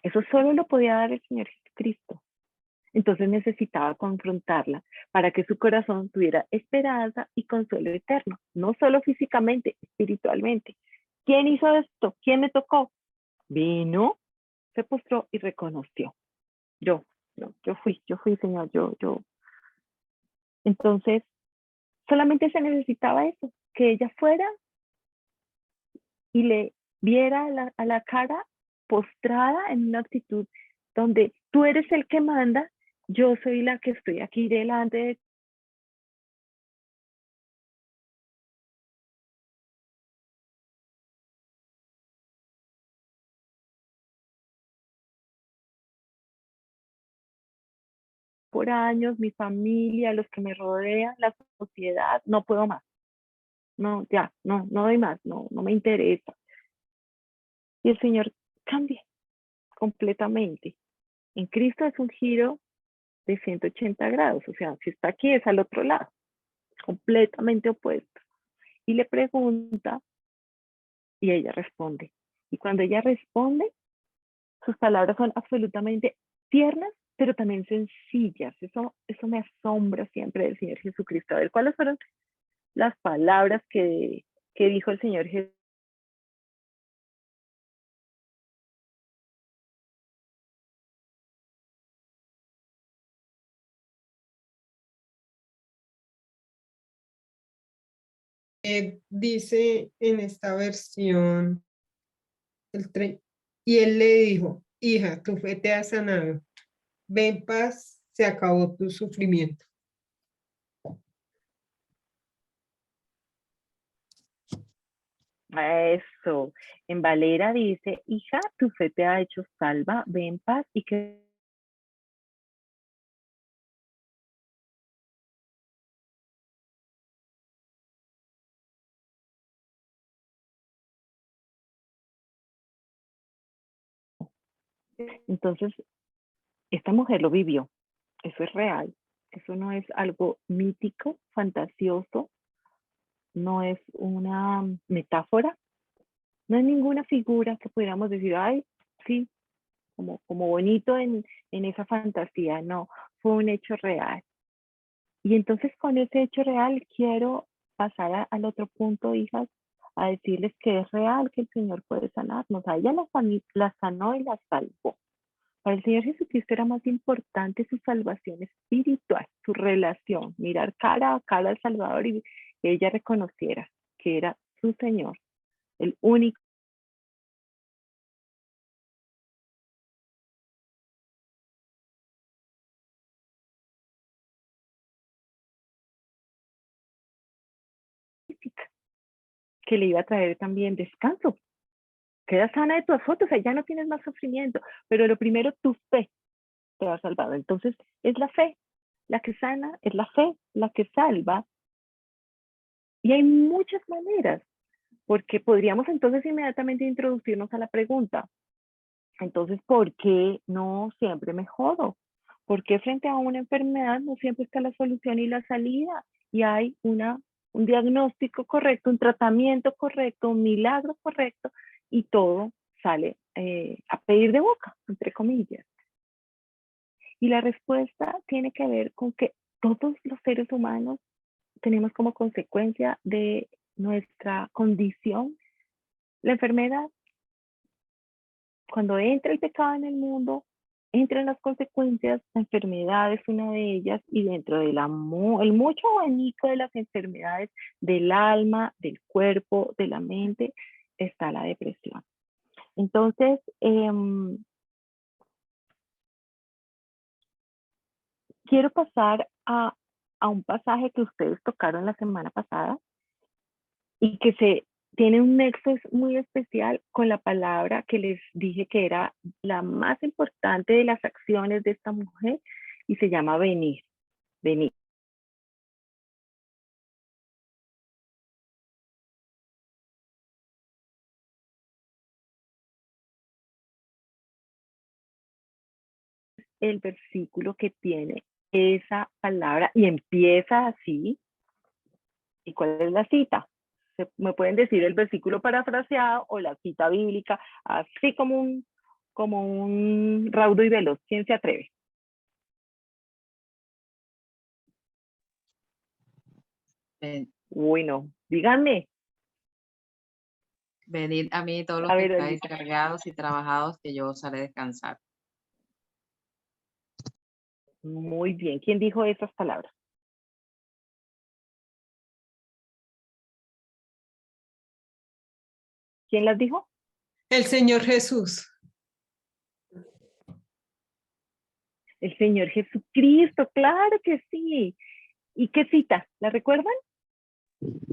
Speaker 2: Eso solo lo podía dar el Señor Jesucristo. Entonces necesitaba confrontarla para que su corazón tuviera esperanza y consuelo eterno, no solo físicamente, espiritualmente. ¿Quién hizo esto? ¿Quién me tocó? Vino, se postró y reconoció. Yo fui, Señor, yo. Entonces, solamente se necesitaba eso, que ella fuera y le viera a la cara postrada en una actitud donde tú eres el que manda, yo soy la que estoy aquí delante de por años, mi familia, los que me rodean, la sociedad, no puedo más. No, ya, no doy más, no me interesa. Y el Señor cambia completamente. En Cristo es un giro de 180 grados, o sea, si está aquí es al otro lado, completamente opuesto. Y le pregunta y ella responde. Y cuando ella responde, sus palabras son absolutamente tiernas, pero también sencillas. Eso me asombra siempre del Señor Jesucristo. A ver, ¿cuáles fueron las palabras que dijo el Señor Jesús?
Speaker 9: Dice en esta versión, y él le dijo, hija, tu fe te ha sanado, ve en paz, se acabó tu sufrimiento.
Speaker 2: Eso. En Valera dice, hija, tu fe te ha hecho salva, ve en paz y que entonces esta mujer lo vivió. Eso es real. Eso no es algo mítico, fantasioso, no es una metáfora, no es ninguna figura que pudiéramos decir, ay, sí, como bonito en esa fantasía. No, fue un hecho real. Y entonces con ese hecho real quiero pasar al otro punto, hijas, a decirles que es real que el Señor puede sanarnos. A ella la sanó y la salvó. Para el Señor Jesucristo era más importante su salvación espiritual, su relación, mirar cara a cara al Salvador y ella reconociera que era su Señor, el único. Que le iba a traer también descanso. Queda sana de tu azote, o sea, ya no tienes más sufrimiento, pero lo primero, tu fe te ha salvado. Entonces, es la fe la que sana, es la fe la que salva. Y hay muchas maneras, porque podríamos entonces inmediatamente introducirnos a la pregunta. Entonces, ¿por qué no siempre me jodo? ¿Por qué frente a una enfermedad no siempre está la solución y la salida? Y hay un diagnóstico correcto, un tratamiento correcto, un milagro correcto, y todo sale a pedir de boca, entre comillas. Y la respuesta tiene que ver con que todos los seres humanos tenemos como consecuencia de nuestra condición la enfermedad. Cuando entra el pecado en el mundo, entran las consecuencias, la enfermedad es una de ellas, y dentro del el mucho abanico de las enfermedades del alma, del cuerpo, de la mente, está la depresión. Entonces, quiero pasar a un pasaje que ustedes tocaron la semana pasada y que tiene un nexo muy especial con la palabra que les dije que era la más importante de las acciones de esta mujer, y se llama venir, venir. El versículo que tiene esa palabra y empieza así. ¿Y cuál es la cita? Me pueden decir el versículo parafraseado o la cita bíblica, así como un raudo y veloz. ¿Quién se atreve? Uy, no. Díganme.
Speaker 11: Venid a mí todos los
Speaker 2: A
Speaker 11: que
Speaker 2: ver,
Speaker 11: estáis cargados y trabajados, que yo os haré descansar.
Speaker 2: muy bien. ¿Quién dijo esas palabras? ¿Quién las dijo?
Speaker 9: El Señor Jesús.
Speaker 2: El Señor Jesucristo, claro que sí. ¿Y qué cita? ¿La recuerdan?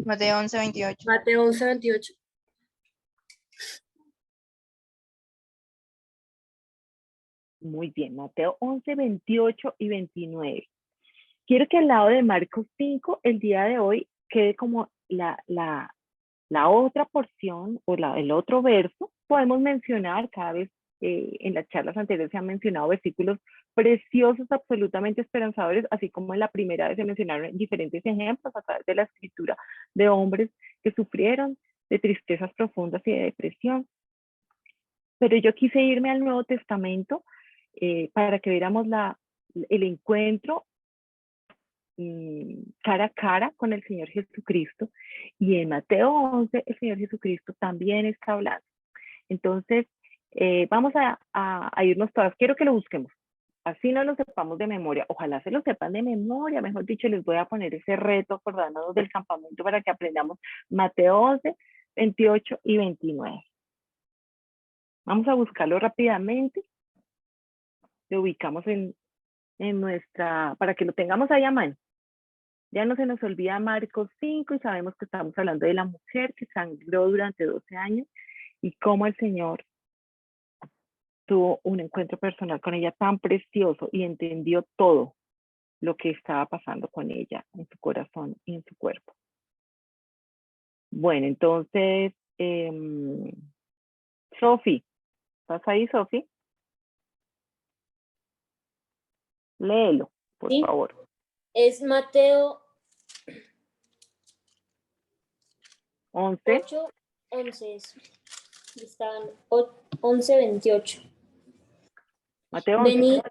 Speaker 6: Mateo 11:28.
Speaker 3: Mateo 11:28.
Speaker 2: Muy bien, Mateo 11, 28 y 29. Quiero que al lado de Marcos 5, el día de hoy, quede como la otra porción o el otro verso. Podemos mencionar cada vez, en las charlas anteriores se han mencionado versículos preciosos, absolutamente esperanzadores, así como en la primera vez se mencionaron diferentes ejemplos a través de la escritura de hombres que sufrieron de tristezas profundas y de depresión. Pero yo quise irme al Nuevo Testamento para que viéramos el encuentro cara a cara con el Señor Jesucristo. Y en Mateo 11 el Señor Jesucristo también está hablando. Entonces, vamos a irnos todas. Quiero que lo busquemos. Así no lo sepamos de memoria. Ojalá se lo sepan de memoria. Mejor dicho, les voy a poner ese reto acordándonos del campamento para que aprendamos Mateo 11, 28 y 29. Vamos a buscarlo rápidamente. Lo ubicamos en nuestra, para que lo tengamos ahí a mano. Ya no se nos olvida Marcos 5 y sabemos que estamos hablando de la mujer que sangró durante 12 años y cómo el Señor tuvo un encuentro personal con ella tan precioso y entendió todo lo que estaba pasando con ella en su corazón y en su cuerpo. Bueno, entonces, Sofi, ¿estás ahí, Sofi? Léelo, por
Speaker 12: Sí.
Speaker 2: favor.
Speaker 12: Es Mateo
Speaker 2: 11.
Speaker 12: 8:11. Están 11:28.
Speaker 2: Mateo 11.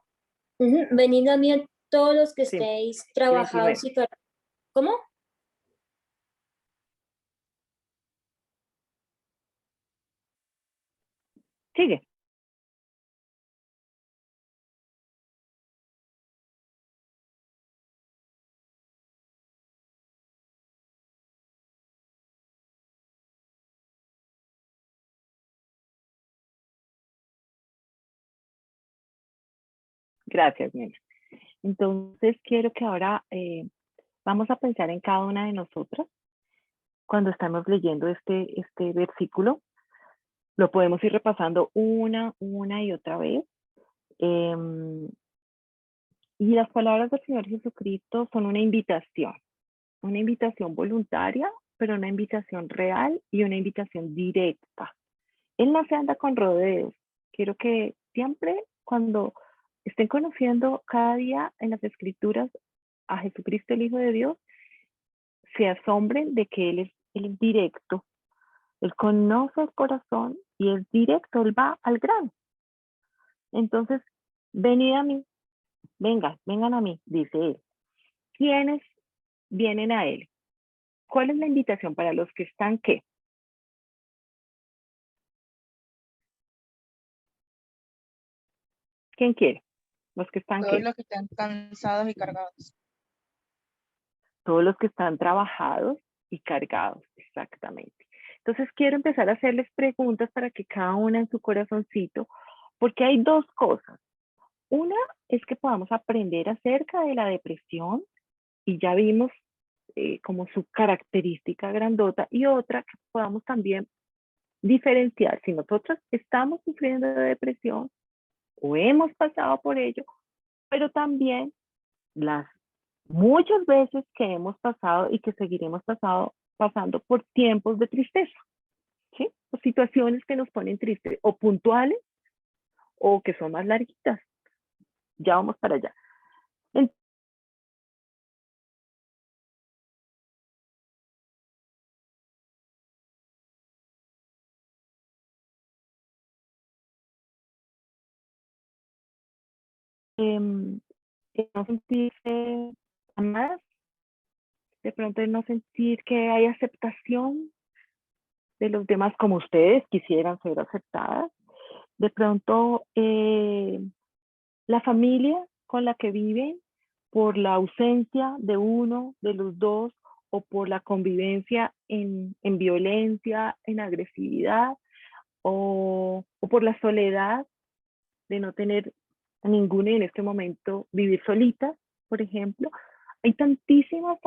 Speaker 12: Venid a mí todos los que
Speaker 2: Sí,
Speaker 12: estéis trabajados y cargados. ¿Cómo?
Speaker 2: Sigue. Gracias, nena. Entonces, quiero que ahora vamos a pensar en cada una de nosotras cuando estamos leyendo este versículo. Lo podemos ir repasando una y otra vez. Y las palabras del Señor Jesucristo son una invitación voluntaria, pero una invitación real y una invitación directa. Él no se anda con rodeos. Quiero que siempre cuando estén conociendo cada día en las Escrituras a Jesucristo, el Hijo de Dios, se asombren de que Él es directo. Él conoce el corazón y es directo, Él va al grano. Entonces, venid a mí, vengan a mí, dice Él. ¿Quiénes vienen a Él? ¿Cuál es la invitación para los que están qué? ¿Quién quiere? Los que están
Speaker 6: Todos
Speaker 2: qué?
Speaker 6: los que están cansados y cargados.
Speaker 2: Todos los que están trabajados y cargados, exactamente. Entonces quiero empezar a hacerles preguntas para que cada una en su corazoncito, porque hay dos cosas. Una es que podamos aprender acerca de la depresión y ya vimos como su característica grandota, y otra que podamos también diferenciar si nosotros estamos sufriendo de depresión o hemos pasado por ello, pero también las muchas veces que hemos pasado y que seguiremos pasando por tiempos de tristeza, ¿sí? O situaciones que nos ponen tristes, o puntuales, o que son más larguitas. Ya vamos para allá. No sentirse amadas, de pronto no sentir que hay aceptación de los demás como ustedes quisieran ser aceptadas, de pronto la familia con la que viven, por la ausencia de uno de los dos o por la convivencia en violencia, en agresividad o por la soledad de no tener a ninguno y en este momento vivir solita, por ejemplo. Hay tantísimas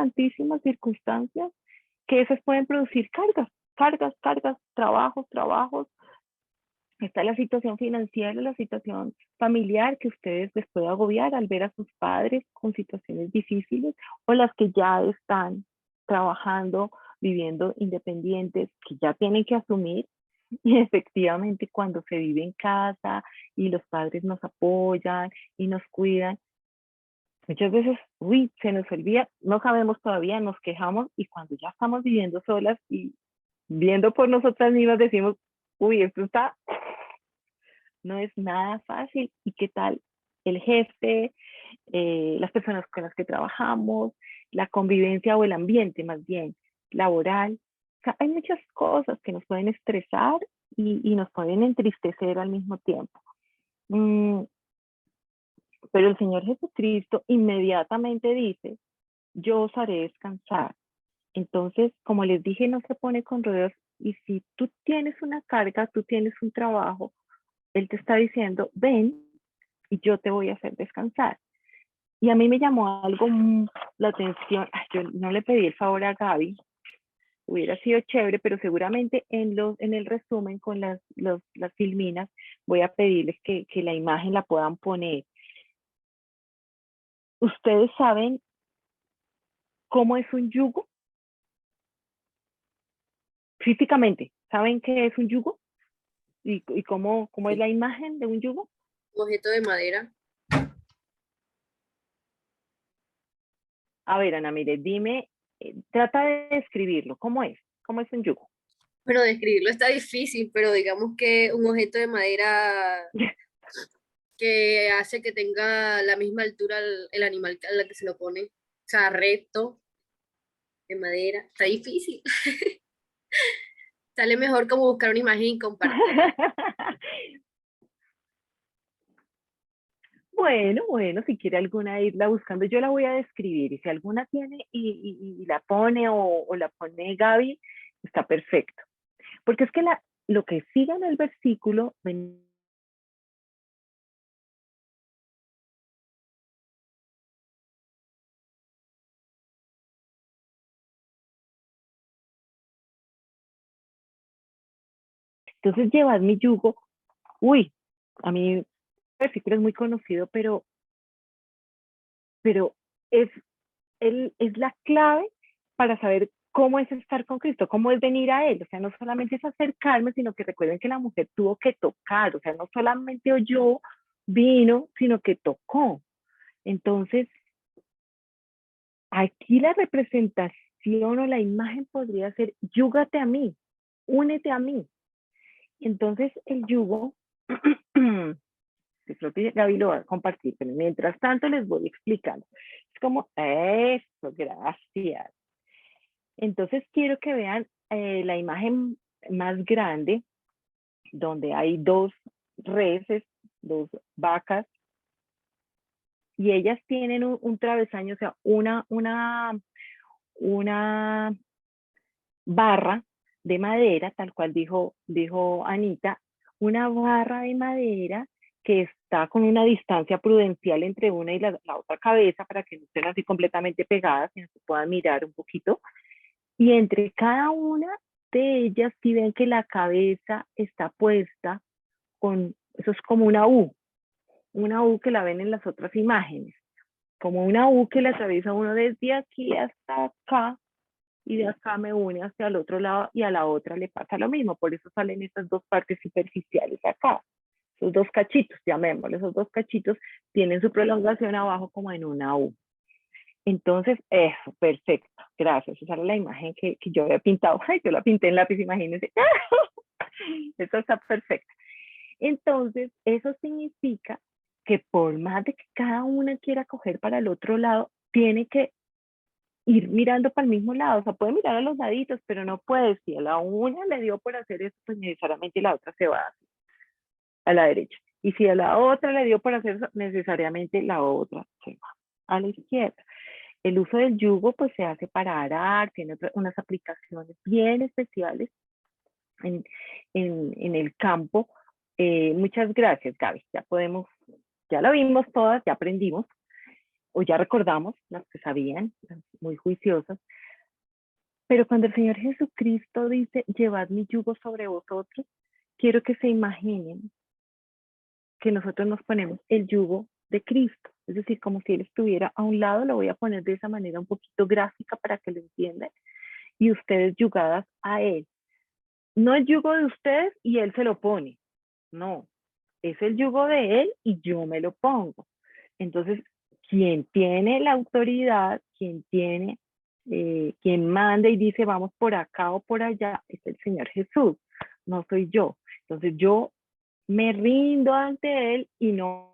Speaker 2: circunstancias que esas pueden producir cargas, trabajos. Está la situación financiera, la situación familiar que ustedes les puede agobiar al ver a sus padres con situaciones difíciles, o las que ya están trabajando, viviendo independientes, que ya tienen que asumir. Y efectivamente cuando se vive en casa y los padres nos apoyan y nos cuidan, muchas veces, se nos olvida, no sabemos todavía, nos quejamos, y cuando ya estamos viviendo solas y viendo por nosotras mismas decimos, esto no es nada fácil. ¿Y qué tal el jefe, las personas con las que trabajamos, la convivencia o el ambiente más bien laboral? O sea, hay muchas cosas que nos pueden estresar y nos pueden entristecer al mismo tiempo. Pero el Señor Jesucristo inmediatamente dice, yo os haré descansar. Entonces, como les dije, no se pone con rodeos, y si tú tienes una carga, tú tienes un trabajo, Él te está diciendo, ven y yo te voy a hacer descansar. Y a mí me llamó algo la atención. Yo no le pedí el favor a Gaby, hubiera sido chévere, pero seguramente en el resumen con las filminas voy a pedirles que la imagen la puedan poner. ¿Ustedes saben cómo es un yugo? Físicamente, ¿saben qué es un yugo? ¿Y cómo es la imagen de un yugo?
Speaker 3: Un objeto de madera.
Speaker 2: A ver, Ana, mire, dime, trata de describirlo. ¿Cómo es? ¿Cómo es un yugo?
Speaker 3: Bueno, describirlo está difícil, pero digamos que un objeto de madera que hace que tenga la misma altura el animal a la que se lo pone. O sea, recto, de madera. Está difícil. Sale mejor como buscar una imagen y compartirla.
Speaker 2: Bueno, si quiere alguna irla buscando, yo la voy a describir, y si alguna tiene y la pone o la pone Gaby, está perfecto. Porque es que lo que sigue en el versículo Entonces, llevad mi yugo. Uy, a mí el versículo es muy conocido, pero es, es la clave para saber cómo es estar con Cristo, cómo es venir a Él. O sea, no solamente es acercarme, sino que recuerden que la mujer tuvo que tocar. O sea, no solamente oyó, vino, sino que tocó. Entonces, aquí la representación o la imagen podría ser, yúgate a mí, únete a mí. Entonces, el yugo, creo que Gaby lo va a compartir, pero mientras tanto les voy explicando. Es como, eso, gracias. Entonces, quiero que vean la imagen más grande, donde hay dos reses, dos vacas, y ellas tienen un travesaño, o sea, una barra de madera, tal cual dijo Anita, una barra de madera que está con una distancia prudencial entre una y la otra cabeza para que no estén así completamente pegadas, sino que puedan mirar un poquito. Y entre cada una de ellas, si ven que la cabeza está puesta con, eso es como una U que la ven en las otras imágenes, como una U que la atraviesa uno desde aquí hasta acá, y de acá me une hacia el otro lado y a la otra le pasa lo mismo. Por eso salen estas dos partes superficiales acá. Esos dos cachitos, llamémosle, esos dos cachitos tienen su prolongación abajo como en una U. Entonces, eso, perfecto, gracias. Esa era la imagen que yo había pintado. Ay, yo la pinté en lápiz, imagínense. Eso está perfecto. Entonces, eso significa que por más de que cada una quiera coger para el otro lado, tiene que ir mirando para el mismo lado. O sea, puede mirar a los laditos, pero no puede. Si a la una le dio por hacer eso, pues necesariamente la otra se va a la derecha. Y si a la otra le dio por hacer eso, necesariamente la otra se va a la izquierda. El uso del yugo pues se hace para arar, tiene unas aplicaciones bien especiales en el campo. Muchas gracias, Gaby. Ya lo vimos todas, ya aprendimos, o ya recordamos las que sabían, las muy juiciosas. Pero cuando el Señor Jesucristo dice, llevad mi yugo sobre vosotros, quiero que se imaginen que nosotros nos ponemos el yugo de Cristo. Es decir, como si Él estuviera a un lado, lo voy a poner de esa manera un poquito gráfica para que lo entiendan, y ustedes yugadas a Él. No el yugo de ustedes y Él se lo pone, no, es el yugo de Él y yo me lo pongo. Entonces, quien tiene la autoridad, quien manda y dice vamos por acá o por allá, es el Señor Jesús, no soy yo. Entonces yo me rindo ante Él y no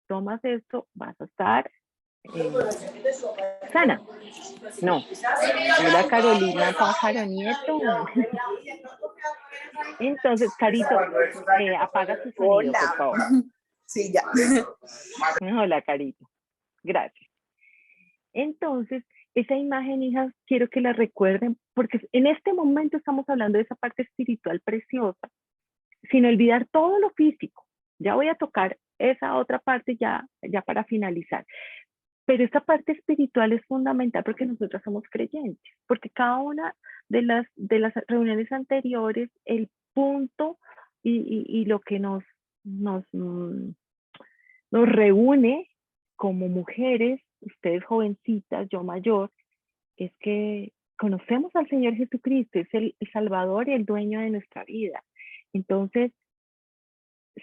Speaker 2: tomas esto, vas a estar sana. No. Hola Carolina Pájaro Nieto. Entonces, Carito, apaga tu sonido,
Speaker 13: Hola.
Speaker 2: por favor.
Speaker 13: Sí, ya.
Speaker 2: Hola, Carito. Gracias. Entonces, esa imagen, hijas, quiero que la recuerden, porque en este momento estamos hablando de esa parte espiritual preciosa, sin olvidar todo lo físico. Ya voy a tocar esa otra parte ya para finalizar. Pero esta parte espiritual es fundamental porque nosotros somos creyentes, porque cada una de las reuniones anteriores, el punto y lo que nos reúne como mujeres, ustedes jovencitas, yo mayor, es que conocemos al Señor Jesucristo, es el Salvador y el dueño de nuestra vida. Entonces,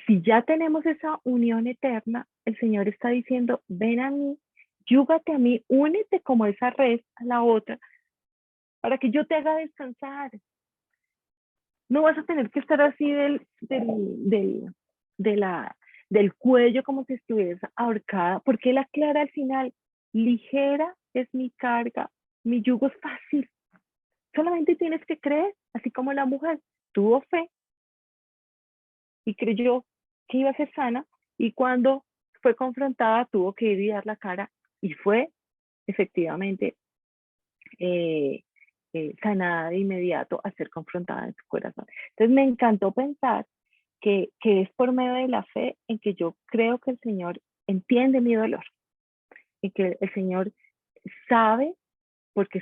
Speaker 2: si ya tenemos esa unión eterna, el Señor está diciendo, ven a mí, yúgate a mí, únete como esa red a la otra, para que yo te haga descansar. No vas a tener que estar así del cuello como si estuvieras ahorcada, porque Él aclara al final, ligera es mi carga, mi yugo es fácil. Solamente tienes que creer, así como la mujer tuvo fe y creyó que iba a ser sana, y cuando fue confrontada tuvo que ir y dar la cara, y fue efectivamente sanada de inmediato al ser confrontada en su corazón. Entonces me encantó pensar que es por medio de la fe en que yo creo que el Señor entiende mi dolor, en que el Señor sabe, porque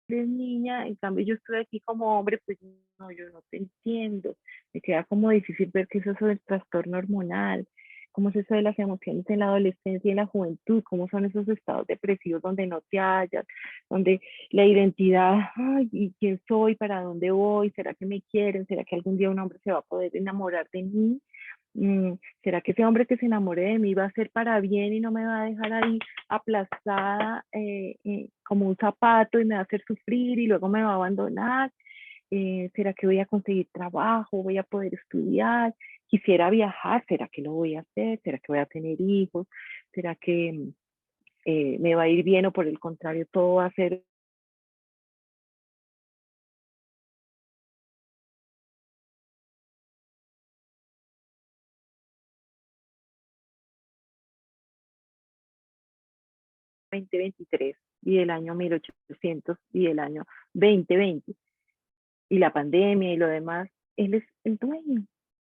Speaker 2: eres niña, en cambio yo estoy aquí como hombre, pues no, yo no te entiendo. Me queda como difícil ver que eso es el trastorno hormonal, cómo es eso de las emociones en la adolescencia y en la juventud, cómo son esos estados depresivos donde no te hallas, donde la identidad, ay, ¿y quién soy? ¿Para dónde voy? ¿Será que me quieren? ¿Será que algún día un hombre se va a poder enamorar de mí? ¿Será que ese hombre que se enamore de mí va a ser para bien y no me va a dejar ahí aplastada como un zapato y me va a hacer sufrir y luego me va a abandonar? ¿Será que voy a conseguir trabajo? ¿Voy a poder estudiar? Quisiera viajar, ¿será que lo voy a hacer? ¿Será que voy a tener hijos? ¿Será que me va a ir bien o por el contrario todo va a ser ...2023 y el año 1800 y el año 2020 y la pandemia y lo demás? Él es el dueño.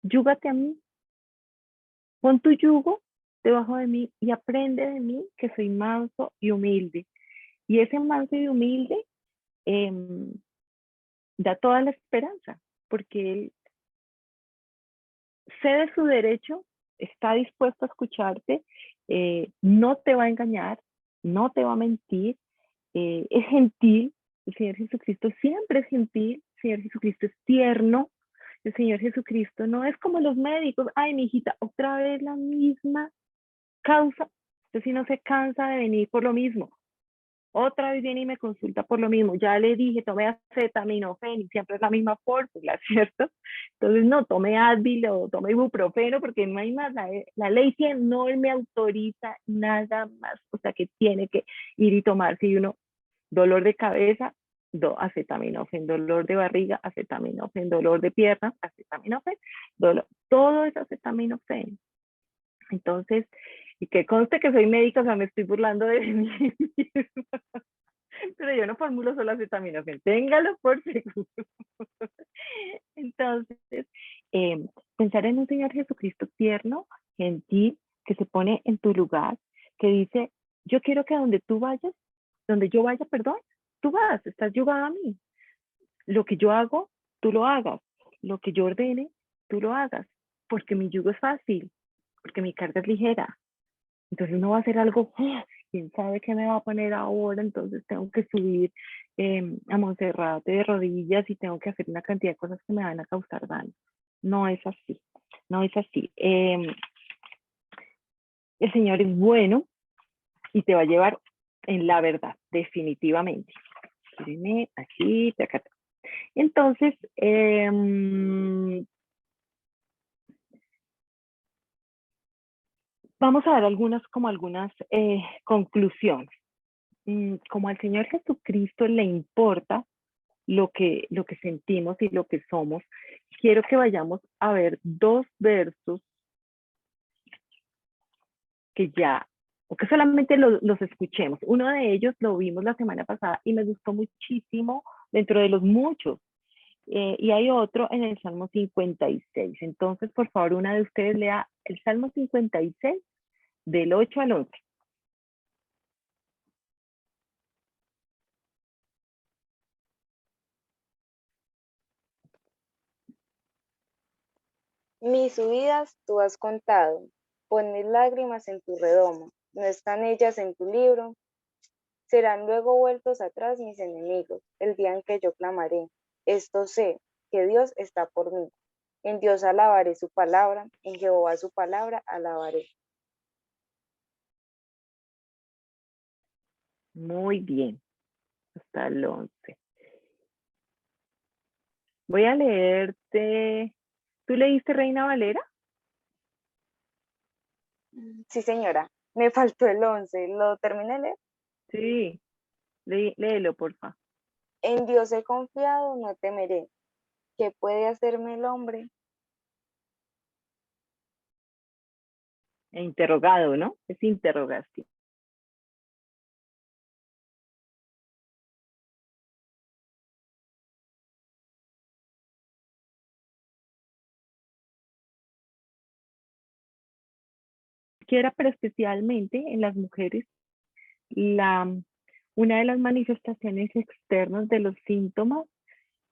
Speaker 2: Yúgate a mí, pon tu yugo debajo de mí y aprende de mí que soy manso y humilde. Y ese manso y humilde da toda la esperanza, porque él cede su derecho, está dispuesto a escucharte, no te va a engañar, no te va a mentir, es gentil. El Señor Jesucristo siempre es gentil, el Señor Jesucristo es tierno, el Señor Jesucristo no es como los médicos, ay, mi hijita, otra vez la misma causa, usted si no se cansa de venir por lo mismo, otra vez viene y me consulta por lo mismo, ya le dije, tome acetaminofén y siempre es la misma fórmula, ¿cierto? Entonces, no, tome Advil o tome ibuprofeno porque no hay más, la ley 100 no me autoriza nada más, o sea que tiene que ir y tomarse y uno, dolor de cabeza, acetaminofén, dolor de barriga, acetaminofén, dolor de piernas, acetaminofén, todo es acetaminofén. Entonces, y que conste que soy médica, o sea, me estoy burlando de mí misma, pero yo no formulo solo acetaminofén, téngalo por seguro. Entonces, pensar en un Señor Jesucristo tierno, gentil, que se pone en tu lugar, que dice, yo quiero que donde yo vaya, perdón, tú vas, estás yugado a mí. Lo que yo hago, tú lo hagas. Lo que yo ordene, tú lo hagas. Porque mi yugo es fácil, porque mi carga es ligera. Entonces no va a ser algo, quién sabe qué me va a poner ahora, entonces tengo que subir a Monserrate de rodillas y tengo que hacer una cantidad de cosas que me van a causar daño. No es así, no es así. El Señor es bueno y te va a llevar en la verdad, definitivamente. Miren, aquí, acá. Entonces, vamos a dar algunas conclusiones. Como al Señor Jesucristo le importa lo que sentimos y lo que somos, quiero que vayamos a ver dos versos que ya, o que solamente los escuchemos. Uno de ellos lo vimos la semana pasada y me gustó muchísimo dentro de los muchos. Y hay otro en el Salmo 56. Entonces, por favor, una de ustedes lea el Salmo 56 del 8 al 11.
Speaker 7: Mis subidas tú has contado, pon mis lágrimas en tu redomo, no están ellas en tu libro. Serán luego vueltos atrás mis enemigos, el día en que yo clamaré. Esto sé, que Dios está por mí. En Dios alabaré su palabra, en Jehová su palabra alabaré.
Speaker 2: Muy bien, hasta el 11. Voy a leerte. ¿Tú leíste Reina Valera?
Speaker 7: Sí, señora, me faltó el 11. ¿Lo terminé de leer?
Speaker 2: Sí, léelo, porfa.
Speaker 7: En Dios he confiado, no temeré. ¿Qué puede hacerme el hombre?
Speaker 2: Interrogado, ¿no? Es interrogación. Pero especialmente en las mujeres, una de las manifestaciones externas de los síntomas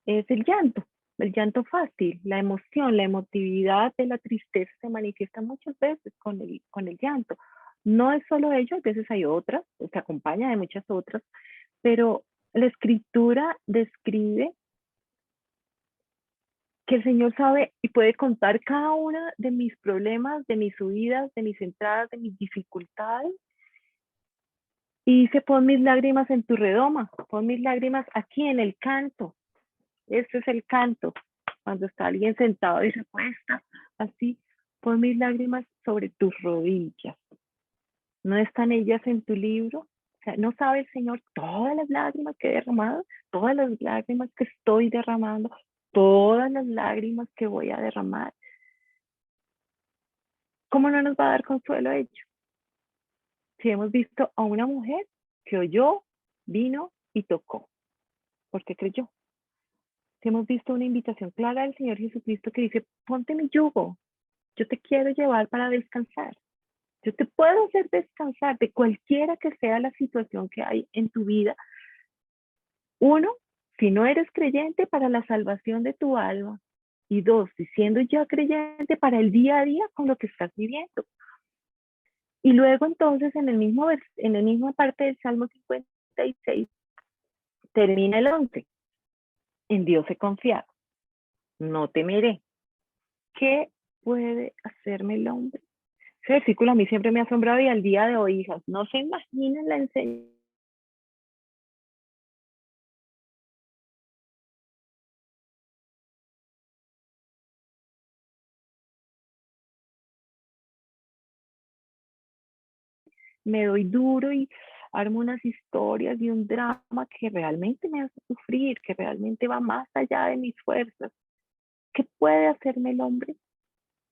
Speaker 2: es el llanto fácil, la emoción, la emotividad de la tristeza se manifiesta muchas veces con el llanto. No es solo ello, a veces hay otras, se acompaña de muchas otras, pero la escritura describe que el Señor sabe y puede contar cada una de mis problemas, de mis subidas, de mis entradas, de mis dificultades. Y dice, pon mis lágrimas en tu redoma, pon mis lágrimas aquí en el canto. Este es el canto. Cuando está alguien sentado y se acuesta, así, pon mis lágrimas sobre tus rodillas. ¿No están ellas en tu libro? O sea, ¿no sabe el Señor todas las lágrimas que he derramado? Todas las lágrimas que estoy derramando, todas las lágrimas que voy a derramar. ¿Cómo no nos va a dar consuelo a ello? Si hemos visto a una mujer que oyó, vino y tocó, porque creyó. Si hemos visto una invitación clara del Señor Jesucristo que dice, ponte mi yugo, yo te quiero llevar para descansar. Yo te puedo hacer descansar de cualquiera que sea la situación que hay en tu vida. Uno, si no eres creyente, para la salvación de tu alma. Y dos, si siendo ya creyente, para el día a día con lo que estás viviendo. Y luego entonces en la misma parte del Salmo 56 termina el 11. En Dios he confiado, no temeré. ¿Qué puede hacerme el hombre? Ese versículo a mí siempre me ha asombrado y al día de hoy, hijas, no se imaginan la enseñanza. Me doy duro y armo unas historias y un drama que realmente me hace sufrir, que realmente va más allá de mis fuerzas. ¿Qué puede hacerme el hombre?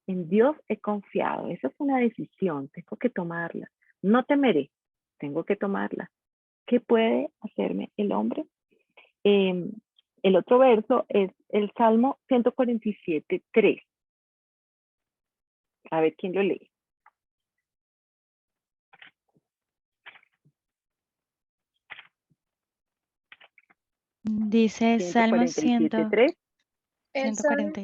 Speaker 2: En Dios he confiado. Esa es una decisión, tengo que tomarla. No temeré, tengo que tomarla. ¿Qué puede hacerme el hombre? El otro verso es el Salmo 147:3. A ver quién lo lee.
Speaker 1: Dice Salmo
Speaker 2: 147:3.
Speaker 1: 140.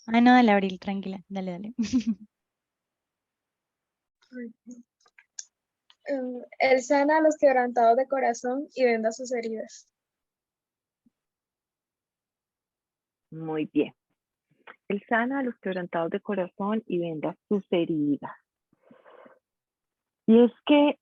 Speaker 1: Ay, no, dale, Abril, tranquila. Dale, dale.
Speaker 5: Él sana a los quebrantados de corazón y venda sus heridas.
Speaker 2: Muy bien. Él sana a los quebrantados de corazón y venda sus heridas. Y es que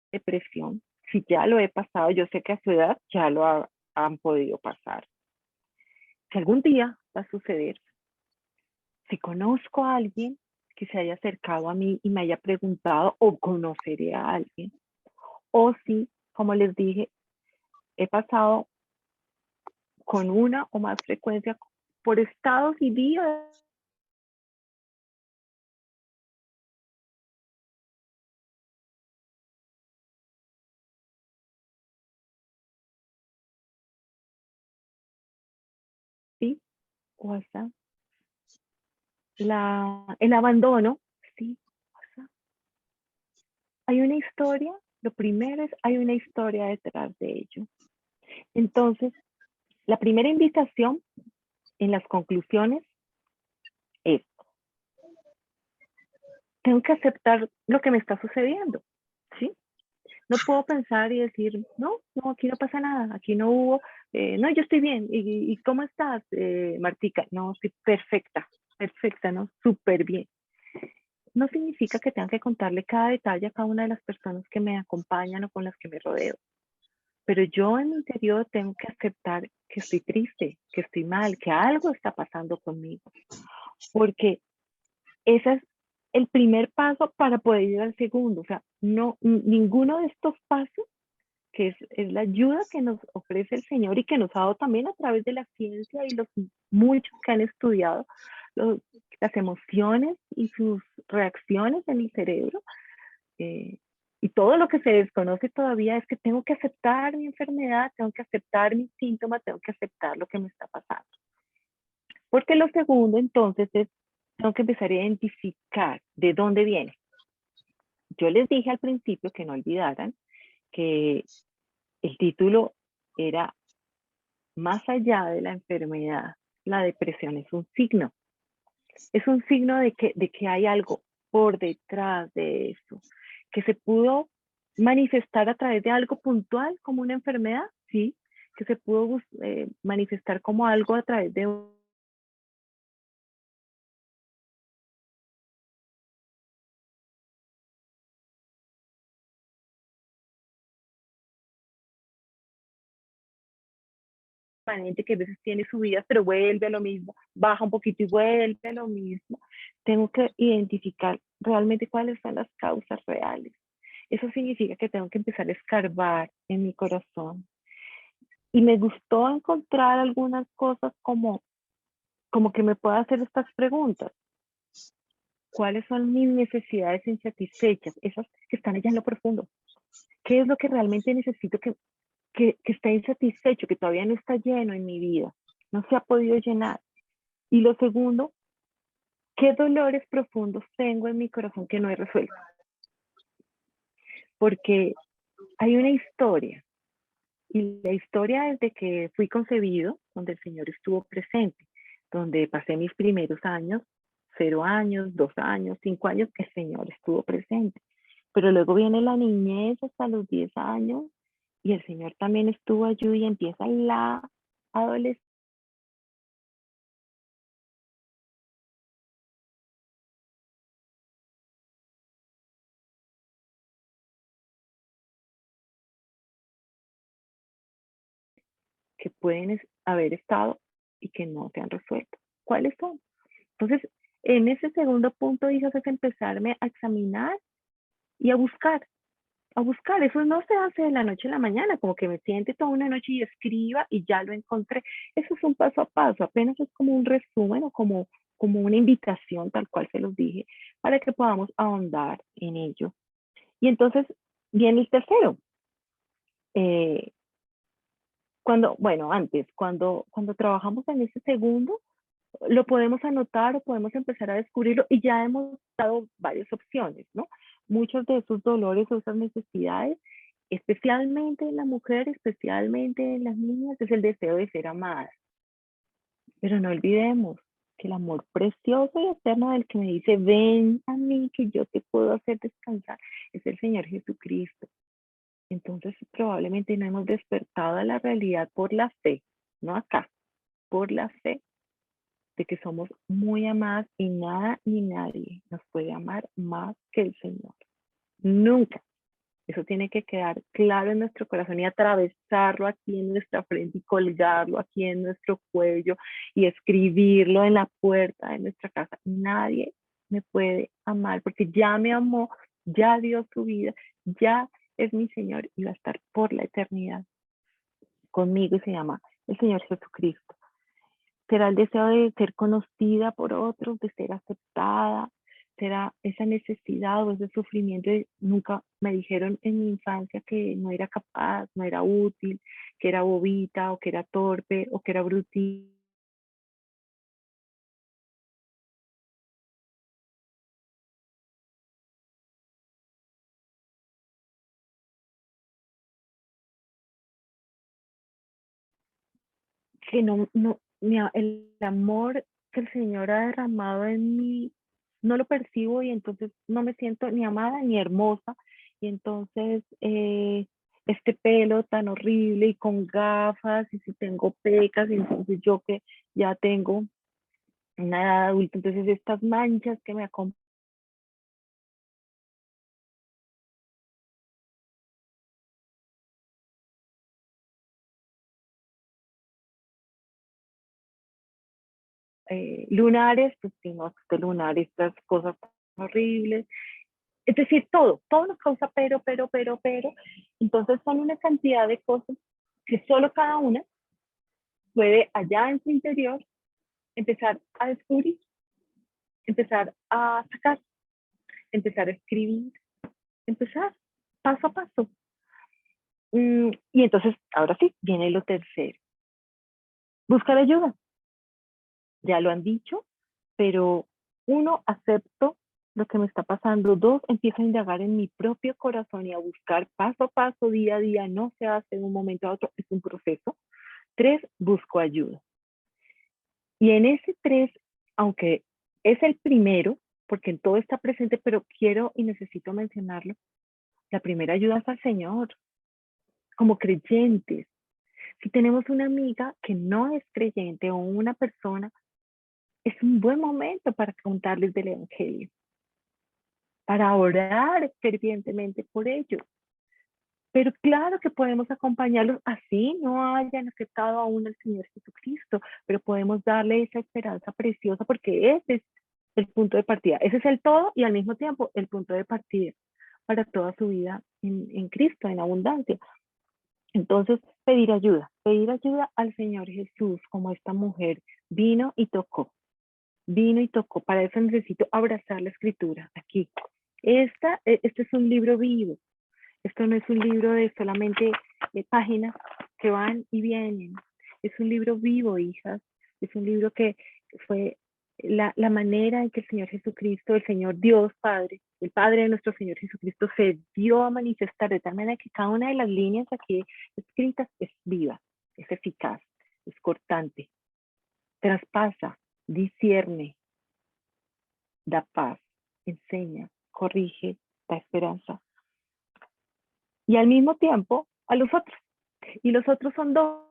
Speaker 2: depresión, si ya lo he pasado, yo sé que a su edad ya lo han podido pasar. Si algún día va a suceder, si conozco a alguien que se haya acercado a mí y me haya preguntado o conoceré a alguien, o si, como les dije, he pasado con una o más frecuencia por estados y días ¿sí? O hasta el abandono, ¿sí? O sea, hay una historia, lo primero es, hay una historia detrás de ello. Entonces, la primera invitación en las conclusiones es, tengo que aceptar lo que me está sucediendo, ¿sí? No puedo pensar y decir, no, aquí no pasa nada, aquí no hubo, no, yo estoy bien. ¿Y cómo estás, Martica? No, estoy perfecta, ¿no? Súper bien. No significa que tenga que contarle cada detalle a cada una de las personas que me acompañan o con las que me rodeo. Pero yo en mi interior tengo que aceptar que estoy triste, que estoy mal, que algo está pasando conmigo. Porque ese es el primer paso para poder ir al segundo. O sea, no, ninguno de estos pasos, que es la ayuda que nos ofrece el Señor y que nos ha dado también a través de la ciencia y los muchos que han estudiado las emociones y sus reacciones en el cerebro. Y todo lo que se desconoce todavía es que tengo que aceptar mi enfermedad, tengo que aceptar mis síntomas, tengo que aceptar lo que me está pasando. Porque lo segundo entonces es, tengo que empezar a identificar de dónde viene. Yo les dije al principio que no olvidaran que el título era más allá de la enfermedad, la depresión es un signo. Es un signo de que hay algo por detrás de eso, que se pudo manifestar a través de algo puntual como una enfermedad, sí, que se pudo manifestar como algo a través de permanente, que a veces tiene subidas, pero vuelve a lo mismo, baja un poquito y vuelve a lo mismo. Tengo que identificar realmente cuáles son las causas reales. Eso significa que tengo que empezar a escarbar en mi corazón. Y me gustó encontrar algunas cosas como que me pueda hacer estas preguntas. ¿Cuáles son mis necesidades insatisfechas? Esas que están allá en lo profundo. ¿Qué es lo que realmente necesito que está insatisfecho, que todavía no está lleno en mi vida? No se ha podido llenar. Y lo segundo, ¿qué dolores profundos tengo en mi corazón que no he resuelto? Porque hay una historia. Y la historia es de que fui concebido, donde el Señor estuvo presente, donde pasé mis primeros años, 0 años, 2 años, 5 años, el Señor estuvo presente. Pero luego viene la niñez hasta los 10 años y el Señor también estuvo allí y empieza la adolescencia. Que pueden haber estado y que no se han resuelto. ¿Cuáles son? Entonces, en ese segundo punto, hijas, es empezarme a examinar y a buscar. Eso no se hace de la noche a la mañana, como que me siente toda una noche y escriba y ya lo encontré. Eso es un paso a paso, apenas es como un resumen o como una invitación, tal cual se los dije, para que podamos ahondar en ello. Y entonces viene el tercero. Cuando trabajamos en ese segundo, lo podemos anotar o podemos empezar a descubrirlo y ya hemos dado varias opciones, ¿no? Muchos de esos dolores o esas necesidades, especialmente en la mujer, especialmente en las niñas, es el deseo de ser amada. Pero no olvidemos que el amor precioso y eterno del que me dice, ven a mí que yo te puedo hacer descansar, es el Señor Jesucristo. Entonces probablemente no hemos despertado a la realidad por la fe, no acá, por la fe de que somos muy amadas y nada ni nadie nos puede amar más que el Señor. Nunca. Eso tiene que quedar claro en nuestro corazón y atravesarlo aquí en nuestra frente y colgarlo aquí en nuestro cuello y escribirlo en la puerta de nuestra casa. Nadie me puede amar porque ya me amó, ya dio su vida, ya es mi Señor y va a estar por la eternidad conmigo y se llama el Señor Jesucristo. Será el deseo de ser conocida por otros, de ser aceptada, será esa necesidad o ese sufrimiento de nunca me dijeron en mi infancia que no era capaz, no era útil, que era bobita o que era torpe o que era brutita. Que el amor que el Señor ha derramado en mí no lo percibo y entonces no me siento ni amada ni hermosa. Y entonces este pelo tan horrible y con gafas y si tengo pecas, y entonces yo que ya tengo una edad adulta, entonces estas manchas que me acompañan lunares, pues si no, este lunar, estas cosas horribles. Es decir, todo nos causa pero. Entonces son una cantidad de cosas que solo cada una puede allá en su interior empezar a descubrir, empezar a sacar, empezar a escribir, empezar paso a paso. Y entonces, ahora sí, viene lo tercero. Buscar ayuda. Ya lo han dicho, pero uno, acepto lo que me está pasando. Dos, empiezo a indagar en mi propio corazón y a buscar paso a paso, día a día. No se hace de un momento a otro, es un proceso. Tres, busco ayuda. Y en ese tres, aunque es el primero, porque en todo está presente, pero quiero y necesito mencionarlo, la primera ayuda es al Señor, como creyentes. Si tenemos una amiga que no es creyente o una persona, es un buen momento para contarles del Evangelio, para orar fervientemente por ellos. Pero claro que podemos acompañarlos así, no hayan aceptado aún al Señor Jesucristo, pero podemos darle esa esperanza preciosa porque ese es el punto de partida. Ese es el todo y al mismo tiempo el punto de partida para toda su vida en Cristo, en abundancia. Entonces, pedir ayuda al Señor Jesús, como esta mujer vino y tocó. Para eso necesito abrazar la escritura aquí. Este es un libro vivo. Esto no es un libro de solamente páginas que van y vienen. Es un libro vivo, hijas. Es un libro que fue la manera en que el Señor Jesucristo, el Señor Dios Padre, el Padre de nuestro Señor Jesucristo se dio a manifestar de tal manera que cada una de las líneas aquí escritas es viva, es eficaz, es cortante, traspasa, discierne, da paz, enseña, corrige, da esperanza. Y al mismo tiempo a los otros. Y los otros son dos.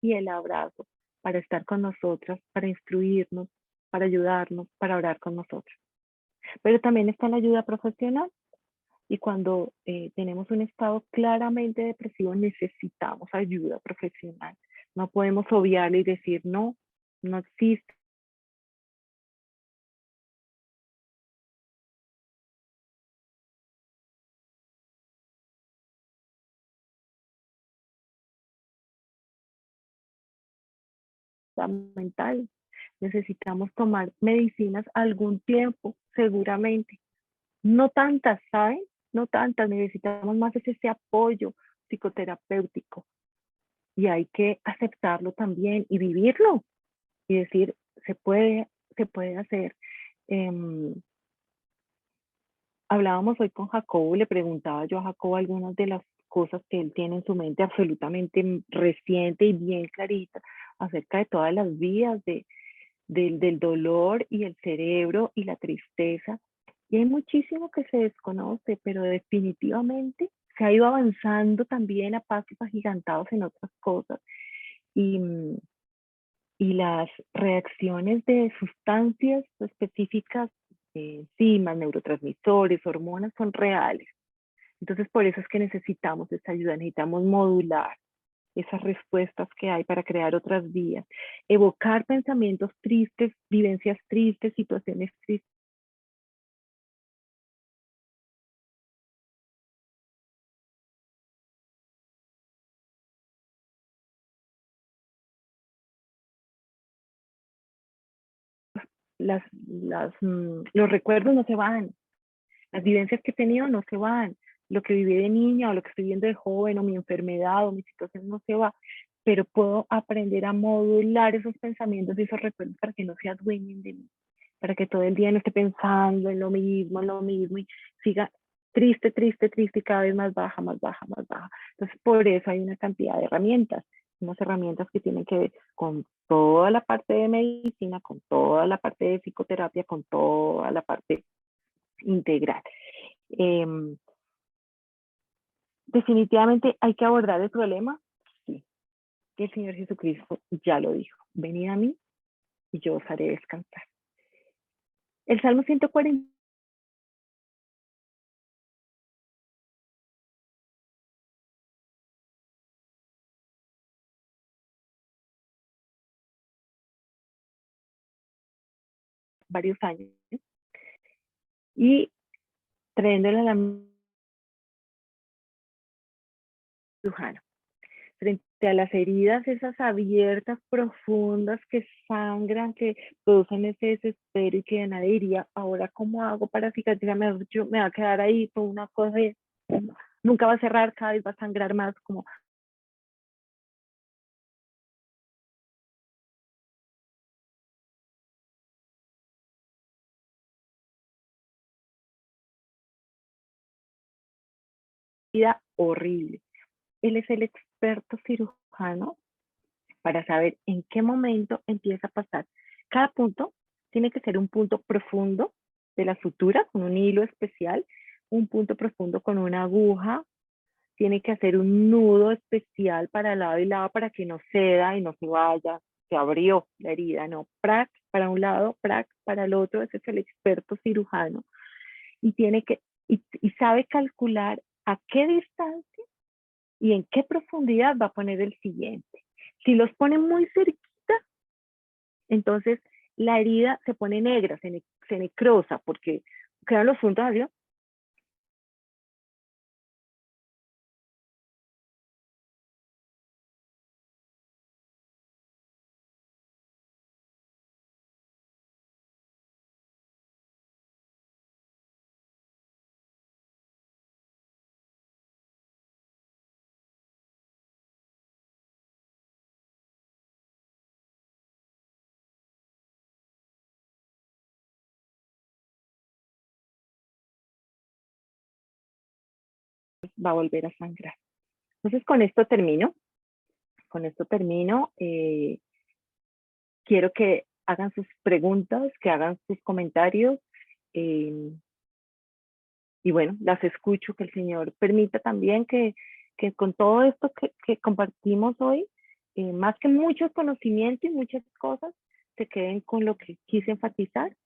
Speaker 2: Y el abrazo para estar con nosotras, para instruirnos, para ayudarnos, para orar con nosotros. Pero también está la ayuda profesional. Y cuando tenemos un estado claramente depresivo, necesitamos ayuda profesional. No podemos obviarle y decir, no, no existe. Mental. Necesitamos tomar medicinas algún tiempo, seguramente. No tantas, ¿saben? No tantas, necesitamos más ese apoyo psicoterapéutico. Y hay que aceptarlo también y vivirlo. Y decir, se puede hacer. Hablábamos hoy con Jacobo, le preguntaba yo a Jacobo algunas de las cosas que él tiene en su mente absolutamente reciente y bien clarita acerca de todas las vías del dolor y el cerebro y la tristeza. Y hay muchísimo que se desconoce, pero definitivamente se ha ido avanzando también a pasos agigantados en otras cosas. Y las reacciones de sustancias específicas, enzimas, neurotransmisores, hormonas, son reales. Entonces, por eso es que necesitamos esta ayuda, necesitamos modular esas respuestas que hay para crear otras vías, evocar pensamientos tristes, vivencias tristes, situaciones tristes. Los recuerdos no se van, las vivencias que he tenido no se van, lo que viví de niña o lo que estoy viendo de joven o mi enfermedad o mi situación no se va, pero puedo aprender a modular esos pensamientos y esos recuerdos para que no se adueñen de mí, para que todo el día no esté pensando en lo mismo y siga triste y cada vez más baja. Entonces, por eso hay una cantidad de herramientas, unas herramientas que tienen que ver con toda la parte de medicina, con toda la parte de psicoterapia, con toda la parte integral. Definitivamente hay que abordar el problema, sí. El Señor Jesucristo ya lo dijo, venid a mí y yo os haré descansar. El Salmo 140. Varios años y trayéndole a la cirujano. Frente a las heridas esas abiertas, profundas, que sangran, que producen ese desespero y que nadie diría, ahora cómo hago para cicatrizar, me va a quedar ahí con una cosa, nunca va a cerrar, cada vez va a sangrar más, como vida horrible. Él es el experto cirujano para saber en qué momento empieza a pasar. Cada punto tiene que ser un punto profundo de la sutura con un hilo especial, un punto profundo con una aguja, tiene que hacer un nudo especial para lado y lado para que no ceda y no se vaya, se abrió la herida, no, prac para un lado, prac para el otro, ese es el experto cirujano y tiene que, y sabe calcular a qué distancia y en qué profundidad va a poner el siguiente. Si los pone muy cerquita, entonces la herida se pone negra, se necrosa, porque quedan los puntos así, ¿no? Va a volver a sangrar. Entonces con esto termino. Con esto termino. Quiero que hagan sus preguntas, que hagan sus comentarios. Y bueno, las escucho, que el Señor permita también que con todo esto que compartimos hoy, más que muchos conocimientos y muchas cosas, se queden con lo que quise enfatizar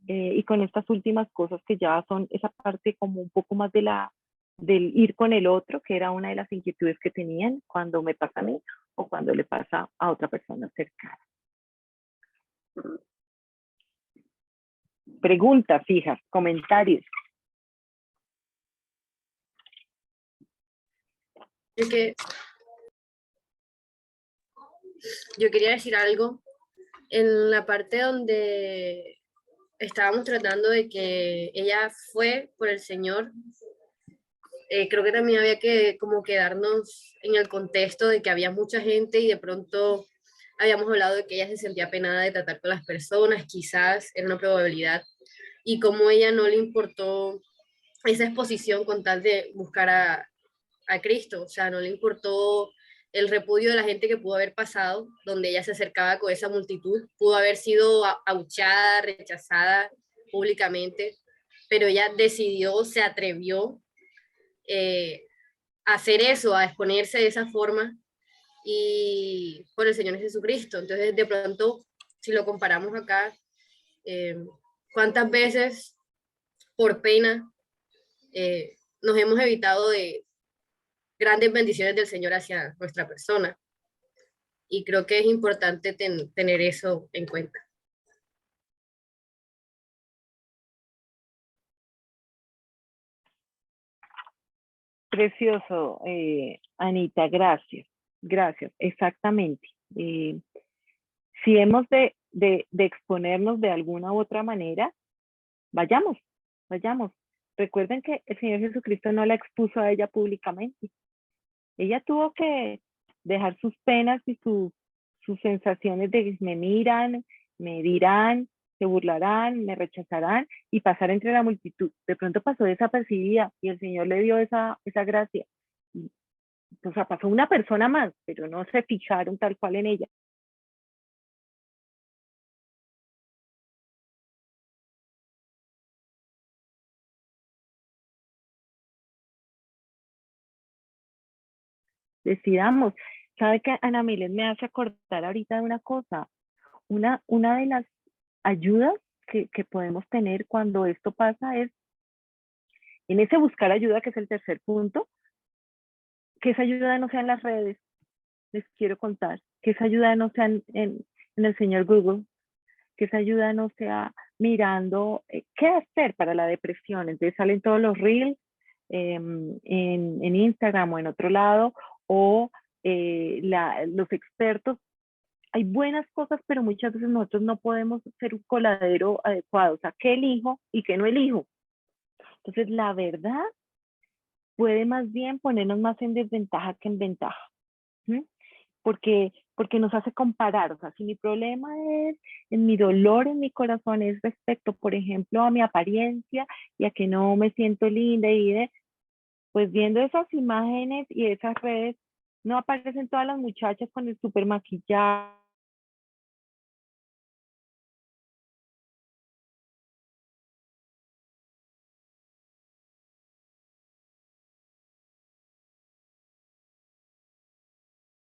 Speaker 2: y con estas últimas cosas que ya son esa parte como un poco más del ir con el otro, que era una de las inquietudes que tenían cuando me pasa a mí o cuando le pasa a otra persona cercana. Preguntas, hijas, comentarios.
Speaker 3: Yo quería decir algo en la parte donde estábamos tratando de que ella fue por el Señor. Creo que también había que como quedarnos en el contexto de que había mucha gente y de pronto habíamos hablado de que ella se sentía penada de tratar con las personas, quizás era una probabilidad, y como ella no le importó esa exposición con tal de buscar a Cristo, o sea, no le importó el repudio de la gente que pudo haber pasado, donde ella se acercaba con esa multitud, pudo haber sido abuchada, rechazada públicamente, pero ella decidió, se atrevió a hacer eso, a exponerse de esa forma y por el Señor Jesucristo. Entonces, de pronto, si lo comparamos acá, ¿cuántas veces por pena nos hemos evitado de grandes bendiciones del Señor hacia nuestra persona? Y creo que es importante tener eso en cuenta.
Speaker 2: Precioso, Anita, gracias. Gracias, exactamente. Si hemos de exponernos de alguna u otra manera, vayamos. Recuerden que el Señor Jesucristo no la expuso a ella públicamente. Ella tuvo que dejar sus penas y sus sensaciones de me miran, me dirán, se burlarán, me rechazarán y pasar entre la multitud. De pronto pasó desapercibida y el Señor le dio esa gracia. O sea, pasó una persona más, pero no se fijaron tal cual en ella. Decidamos. ¿Sabe qué, Ana Miles me hace acordar ahorita de una cosa? Una de las ayudas que podemos tener cuando esto pasa es, en ese buscar ayuda, que es el tercer punto, que esa ayuda no sea en las redes, les quiero contar, que esa ayuda no sea en el señor Google, que esa ayuda no sea mirando qué hacer para la depresión. Entonces salen todos los reels en Instagram o en otro lado, o los expertos. Hay buenas cosas, pero muchas veces nosotros no podemos ser un coladero adecuado. O sea, ¿qué elijo y qué no elijo? Entonces, la verdad puede más bien ponernos más en desventaja que en ventaja. ¿Sí? Porque nos hace comparar. O sea, si mi problema es, en mi dolor en mi corazón es respecto, por ejemplo, a mi apariencia y a que no me siento linda, pues viendo esas imágenes y esas redes, no aparecen todas las muchachas con el super maquillaje,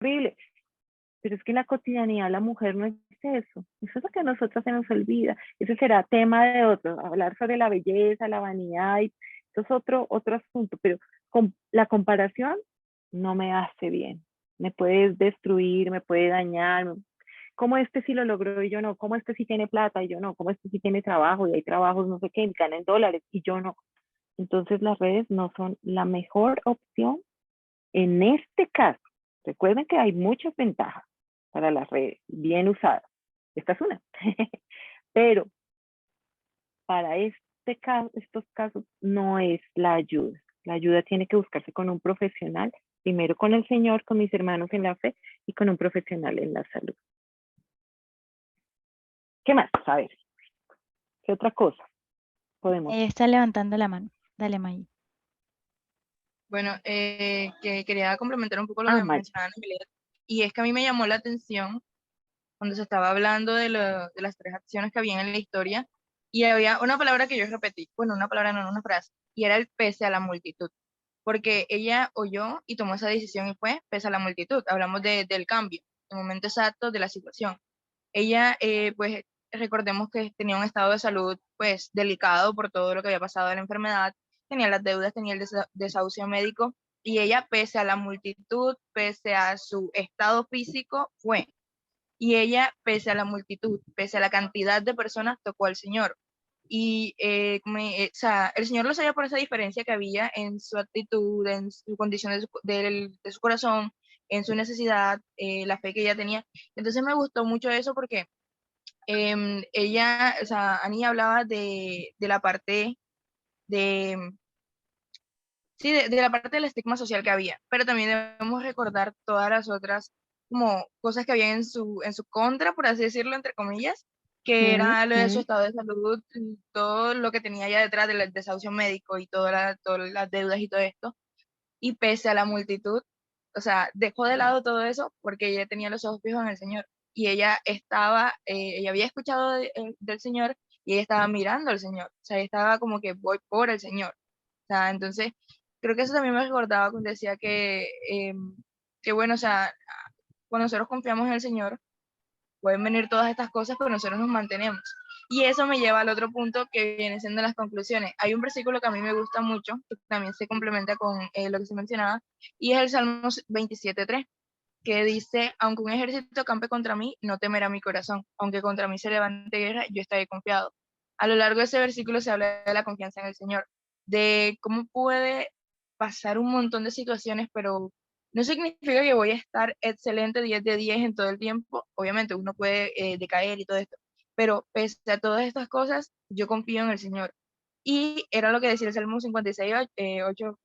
Speaker 2: horrible. Pero es que en la cotidianidad la mujer no es eso. Eso es lo que a nosotros se nos olvida. Ese será tema de otro, hablar sobre la belleza, la vanidad, y eso es otro asunto, pero la comparación no me hace bien. Me puede destruir, me puede dañar. ¿Cómo este sí lo logró y yo no? ¿Cómo este sí tiene plata y yo no? ¿Cómo este sí tiene trabajo y hay trabajos no sé qué, ganan dólares y yo no? Entonces las redes no son la mejor opción en este caso. Recuerden que hay muchas ventajas para las redes, bien usadas. Esta es una. Pero para estos casos no es la ayuda. La ayuda tiene que buscarse con un profesional, primero con el Señor, con mis hermanos en la fe y con un profesional en la salud. ¿Qué más? A ver, ¿qué otra cosa podemos?
Speaker 1: Está levantando la mano. Dale, May.
Speaker 6: Bueno, que quería complementar un poco lo que
Speaker 2: May.
Speaker 6: mencionaba Emilia, y es que a mí me llamó la atención cuando se estaba hablando de las tres acciones que habían en la historia, y había una palabra que yo repetí, bueno, una palabra no, una frase, y era el pese a la multitud, porque ella oyó y tomó esa decisión y fue pese a la multitud. Hablamos del cambio, el momento exacto de la situación. Ella, pues, recordemos que tenía un estado de salud, pues, delicado por todo lo que había pasado de la enfermedad, tenía las deudas, tenía el desahucio médico, y ella, pese a la multitud, pese a su estado físico, fue. Y ella, pese a la multitud, pese a la cantidad de personas, tocó al Señor. Y o sea, el Señor lo sabía por esa diferencia que había en su actitud, en su condición de su corazón, en su necesidad, la fe que ella tenía. Entonces me gustó mucho eso porque ella, o sea, Annie hablaba de la parte de, sí, de la parte del estigma social que había, pero también debemos recordar todas las otras como cosas que había en su contra, por así decirlo, entre comillas, que era lo de su estado de salud, todo lo que tenía ya detrás del desahucio médico y todas las deudas y todo esto, y pese a la multitud, o sea, dejó de lado todo eso porque ella tenía los ojos fijos en el Señor, y ella estaba, ella había escuchado del Señor, y ella estaba mirando al Señor, o sea, ella estaba como que voy por el Señor. O sea, entonces, creo que eso también me recordaba cuando decía que bueno, o sea, cuando nosotros confiamos en el Señor, pueden venir todas estas cosas, pero nosotros nos mantenemos. Y eso me lleva al otro punto que viene siendo las conclusiones. Hay un versículo que a mí me gusta mucho, que también se complementa con lo que se mencionaba, y es el Salmo 27:3, que dice, aunque un ejército campe contra mí, no temerá mi corazón, aunque contra mí se levante guerra, yo estaré confiado. A lo largo de ese versículo se habla de la confianza en el Señor, de cómo puede pasar un montón de situaciones, pero no significa que voy a estar excelente 10 de 10 en todo el tiempo. Obviamente uno puede decaer y todo esto, pero pese a todas estas cosas, yo confío en el Señor. Y era lo que decía el Salmo 56:8,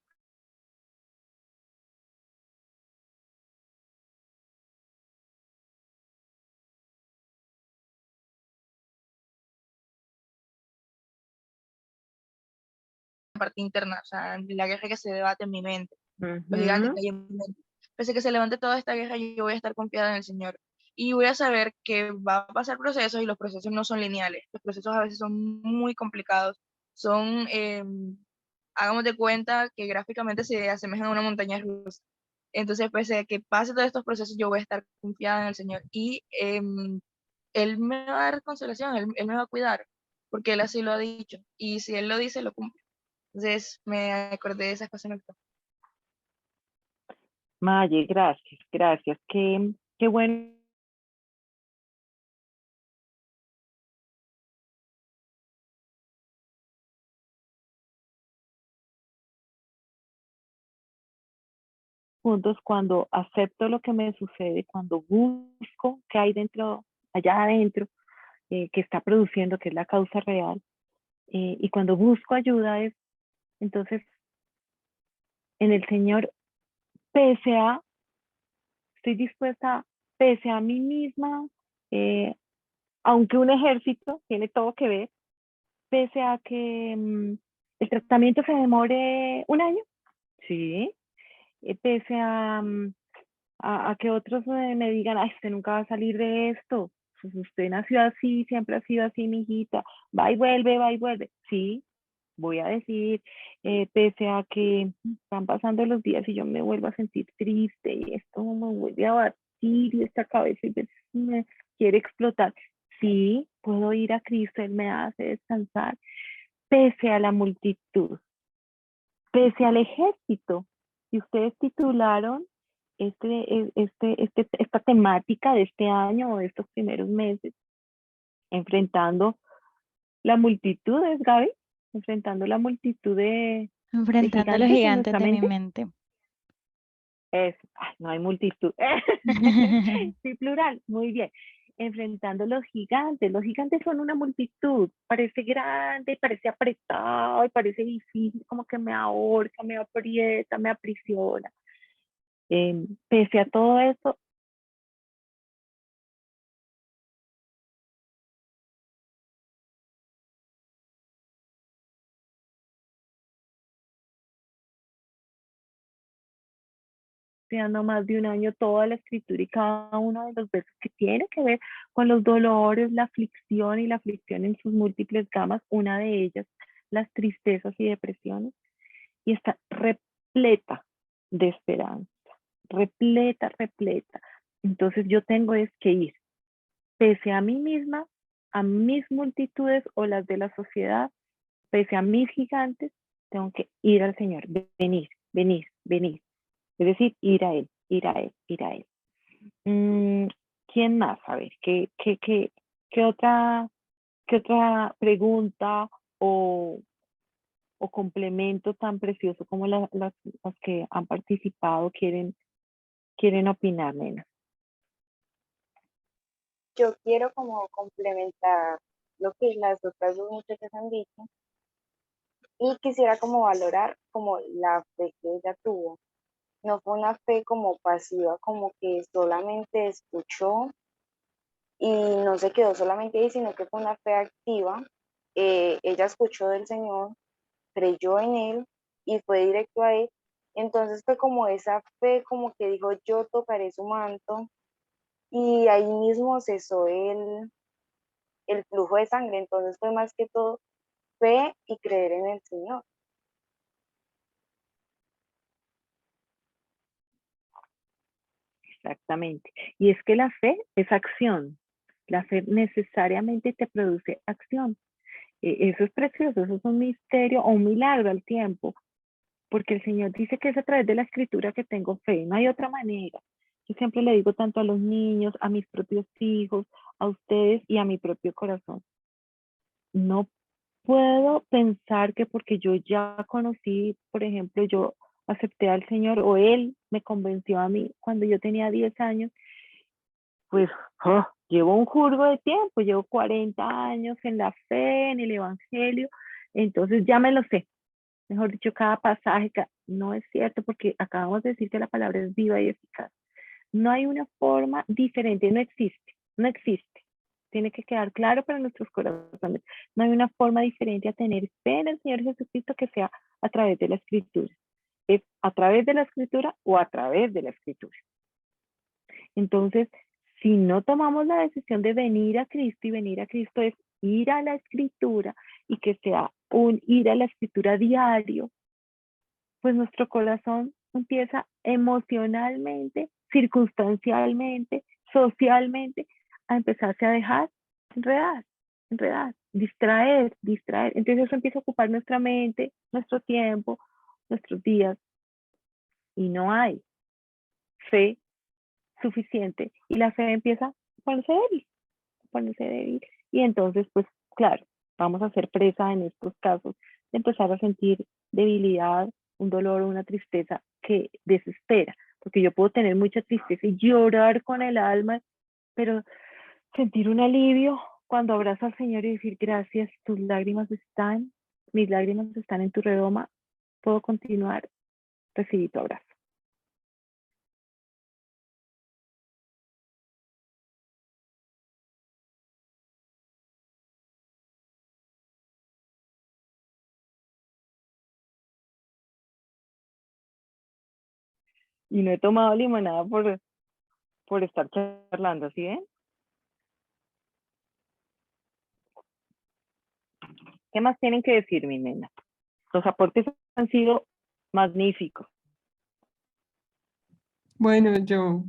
Speaker 6: parte interna, o sea, la guerra que se debate en mi mente, los gigantes que hay en mi mente. Pese a que se levante toda esta guerra, yo voy a estar confiada en el Señor. Y voy a saber que va a pasar procesos, y los procesos no son lineales. Los procesos a veces son muy complicados. Son, hagamos de cuenta que gráficamente se asemejan a una montaña rusa. Entonces, pese a que pase todos estos procesos, yo voy a estar confiada en el Señor. Y Él me va a dar consolación, él me va a cuidar. porque Él así lo ha dicho, y si Él lo dice, lo cumple. Entonces me acordé de esas cosas.
Speaker 2: Maye, gracias, gracias. Qué bueno. Puntos cuando acepto lo que me sucede, cuando busco qué hay dentro, allá adentro, que está produciendo, que es la causa real, y cuando busco ayuda es, entonces, en el Señor, pese a, estoy dispuesta, pese a mí misma, aunque un ejército tiene todo que ver, pese a que el tratamiento se demore un año, sí, pese a que otros me digan, ay, usted nunca va a salir de esto, pues usted nació así, siempre ha sido así, mi hijita, va y vuelve, sí, voy a decir, pese a que están pasando los días y yo me vuelvo a sentir triste y esto me vuelve a batir y esta cabeza me quiere explotar, sí, puedo ir a Cristo, Él me hace descansar, pese a la multitud, pese al ejército. Y ustedes titularon esta temática de este año o de estos primeros meses, enfrentando la multitud, ¿es Gaby? Enfrentando la multitud de
Speaker 1: Enfrentando a los
Speaker 2: gigantes en
Speaker 1: gigantes
Speaker 2: nuestra
Speaker 1: de mi
Speaker 2: mente.
Speaker 1: mente.
Speaker 2: Ay, no hay multitud. Sí, plural, muy bien. Enfrentando los gigantes. Los gigantes son una multitud. Parece grande, parece apretado, y parece difícil, como que me ahorca, me aprieta, me aprisiona. Pese a todo eso, estudiando más de un año toda la escritura y cada uno de los versos que tiene que ver con los dolores, la aflicción y la aflicción en sus múltiples gamas, una de ellas, las tristezas y depresiones, y está repleta de esperanza, repleta, repleta. Entonces yo tengo es que ir, pese a mí misma, a mis multitudes o las de la sociedad, pese a mis gigantes, tengo que ir al Señor, venir, venir, venir. Es decir, ir a Él, ir a Él, ir a Él. ¿Quién más? A ver, qué otra pregunta o complemento tan precioso como las que han participado quieren opinar, nena?
Speaker 7: Yo quiero como complementar lo que las otras dos muchachas han dicho y quisiera como valorar como la fe que ella tuvo. No fue una fe como pasiva, como que solamente escuchó y no se quedó solamente ahí, sino que fue una fe activa. Ella escuchó del Señor, creyó en Él y fue directo a Él. Entonces fue como esa fe, como que dijo, yo tocaré su manto y ahí mismo cesó el flujo de sangre. Entonces fue más que todo fe y creer en el Señor.
Speaker 2: Exactamente. Y es que la fe es acción. La fe necesariamente te produce acción. Eso es precioso, eso es un misterio o un milagro al tiempo, porque el Señor dice que es a través de la escritura que tengo fe, no hay otra manera. Yo siempre le digo tanto a los niños, a mis propios hijos, a ustedes y a mi propio corazón. No puedo pensar que porque yo ya conocí, por ejemplo, yo acepté al Señor o Él me convenció a mí cuando yo tenía 10 años, pues llevo un jurgo de tiempo, llevo 40 años en la fe, en el Evangelio, entonces ya me lo sé. Mejor dicho, cada pasaje, no es cierto porque acabamos de decir que la palabra es viva y eficaz. No hay una forma diferente, no existe, no existe. Tiene que quedar claro para nuestros corazones. No hay una forma diferente a tener fe en el Señor Jesucristo que sea a través de la Escritura. Es a través de la Escritura o a través de la Escritura. Entonces, si no tomamos la decisión de venir a Cristo, y venir a Cristo es ir a la Escritura y que sea un ir a la Escritura diario, pues nuestro corazón empieza emocionalmente, circunstancialmente, socialmente, a empezarse a dejar enredar, enredar. distraer, distraer. Entonces eso empieza a ocupar nuestra mente, nuestro tiempo, nuestros días, y no hay fe suficiente. Y la fe empieza a ponerse débil. Y entonces, pues claro, vamos a ser presa en estos casos de empezar a sentir debilidad, un dolor, una tristeza que desespera, porque yo puedo tener mucha tristeza y llorar con el alma, pero sentir un alivio cuando abrazo al Señor y decir gracias, mis lágrimas están en tu redoma, puedo continuar, recibí tu abrazo. Y no he tomado limonada por estar charlando, ¿sí ven? ¿Qué más tienen que decir, mi nena? Los aportes han sido magníficos.
Speaker 9: Bueno, yo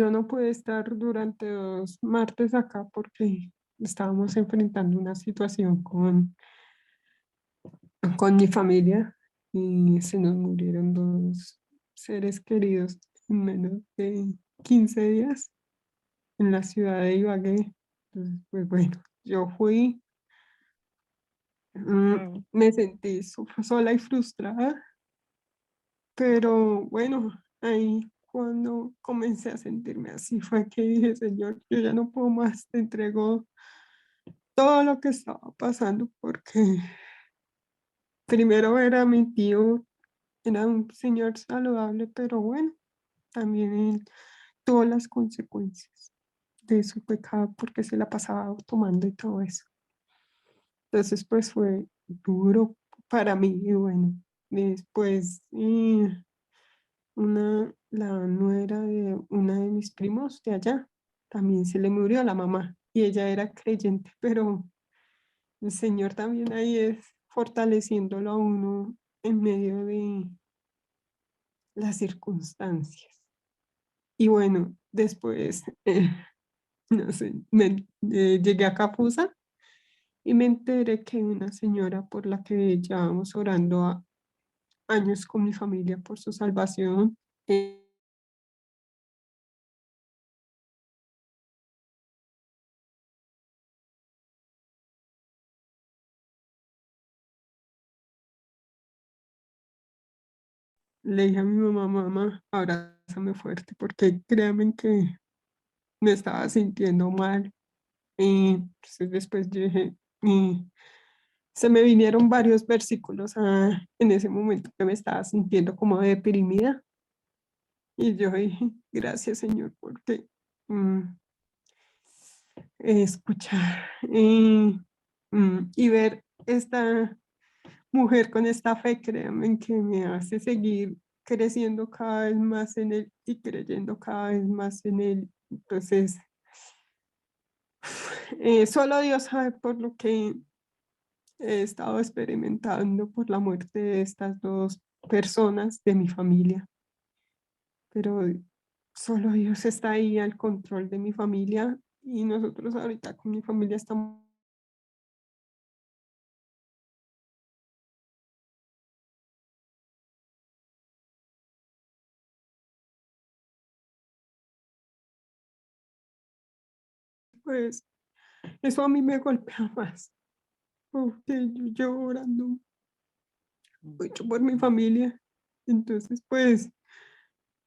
Speaker 9: no pude estar durante 2 martes acá porque estábamos enfrentando una situación con mi familia y se nos murieron 2 seres queridos en menos de 15 días en la ciudad de Ibagué. Entonces, pues bueno, yo fui, me sentí sola y frustrada, pero bueno, ahí cuando comencé a sentirme así fue que dije, Señor, yo ya no puedo más, te entrego todo lo que estaba pasando porque primero era mi tío, era un señor saludable, pero bueno, también él tuvo las consecuencias de su pecado porque se la pasaba tomando y todo eso. Entonces, pues fue duro para mí y bueno, después la nuera de una de mis primos de allá, también se le murió la mamá y ella era creyente, pero el Señor también ahí es fortaleciéndolo a uno en medio de las circunstancias. Y bueno, después, no sé, llegué a Cafusa y me enteré que una señora por la que llevábamos orando años con mi familia por su salvación, le dije a mi mamá, mamá, abrázame fuerte, porque créanme que me estaba sintiendo mal. Y entonces después yo dije, se me vinieron varios versículos en ese momento que me estaba sintiendo como deprimida. Y yo dije, gracias Señor, porque mm, escuchar y ver esta mujer con esta fe, créanme que me hace seguir creciendo cada vez más en él y creyendo cada vez más en él. Entonces, solo Dios sabe por lo que he estado experimentando por la muerte de estas 2 personas de mi familia, pero solo Dios está ahí al control de mi familia y nosotros ahorita con mi familia estamos. Pues eso a mí me golpea más, porque yo llevo orando mucho por mi familia. Entonces, pues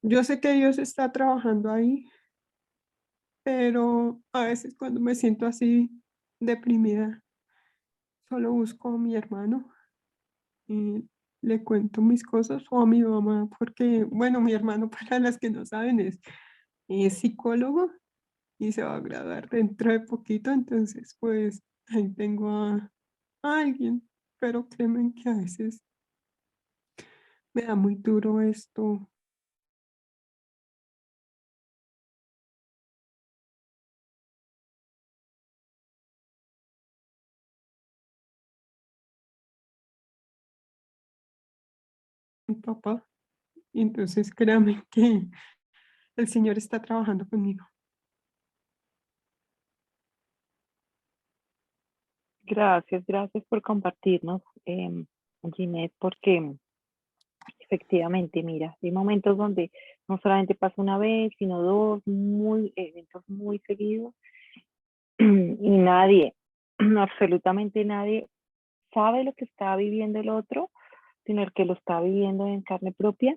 Speaker 9: yo sé que Dios está trabajando ahí, pero a veces cuando me siento así deprimida, solo busco a mi hermano y le cuento mis cosas o a mi mamá, porque, bueno, mi hermano, para las que no saben, es psicólogo y se va a graduar dentro de poquito, entonces, pues ahí tengo a alguien, pero créeme que a veces me da muy duro esto. Mi papá, y entonces créame que el Señor está trabajando conmigo.
Speaker 2: Gracias, gracias por compartirnos, Ginette, porque efectivamente, mira, hay momentos donde no solamente pasa una vez, sino dos, eventos muy seguidos, y nadie, absolutamente nadie, sabe lo que está viviendo el otro, sino el que lo está viviendo en carne propia.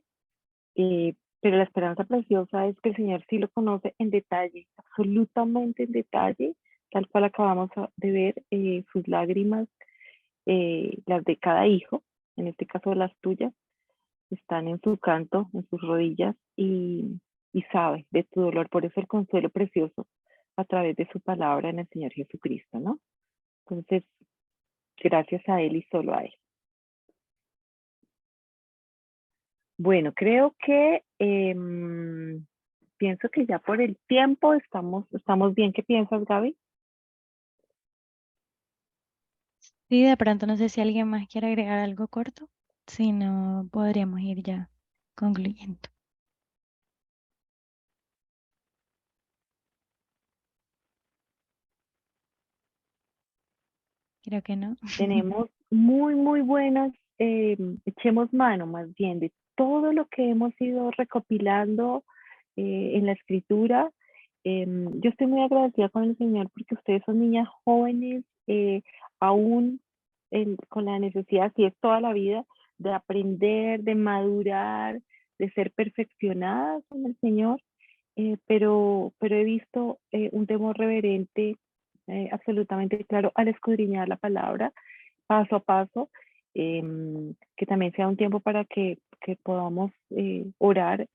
Speaker 2: Pero la esperanza preciosa es que el Señor sí lo conoce en detalle, absolutamente en detalle, tal cual acabamos de ver, sus lágrimas, las de cada hijo, en este caso las tuyas, están en su canto, en sus rodillas, y sabe de tu dolor. Por eso el consuelo precioso a través de su palabra en el Señor Jesucristo, ¿no? Entonces, gracias a Él y solo a Él. Bueno, creo que pienso que ya por el tiempo estamos bien. ¿Qué piensas, Gaby?
Speaker 1: Sí, de pronto no sé si alguien más quiere agregar algo corto. Si no, podríamos ir ya concluyendo. Creo que no.
Speaker 2: Tenemos muy buenas, echemos mano más bien de todo lo que hemos ido recopilando en la escritura. Yo estoy muy agradecida con el Señor porque ustedes son niñas jóvenes, aún con la necesidad, si es toda la vida, de aprender, de madurar, de ser perfeccionadas en el Señor, pero he visto un temor reverente, absolutamente claro, al escudriñar la palabra paso a paso, que también sea un tiempo para que podamos orar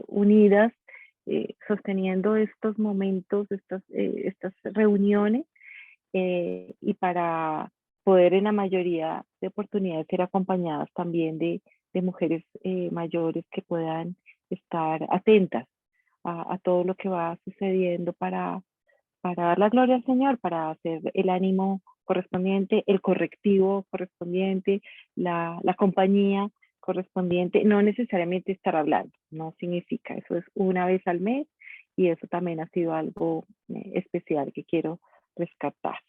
Speaker 2: unidas, sosteniendo estos momentos, estas reuniones, y para poder en la mayoría de oportunidades ser acompañadas también de mujeres mayores que puedan estar atentas a todo lo que va sucediendo para dar la gloria al Señor, para hacer el ánimo correspondiente, el correctivo correspondiente, la compañía correspondiente, no necesariamente estar hablando, no significa, eso es una vez al mes, y eso también ha sido algo especial que quiero rescatar.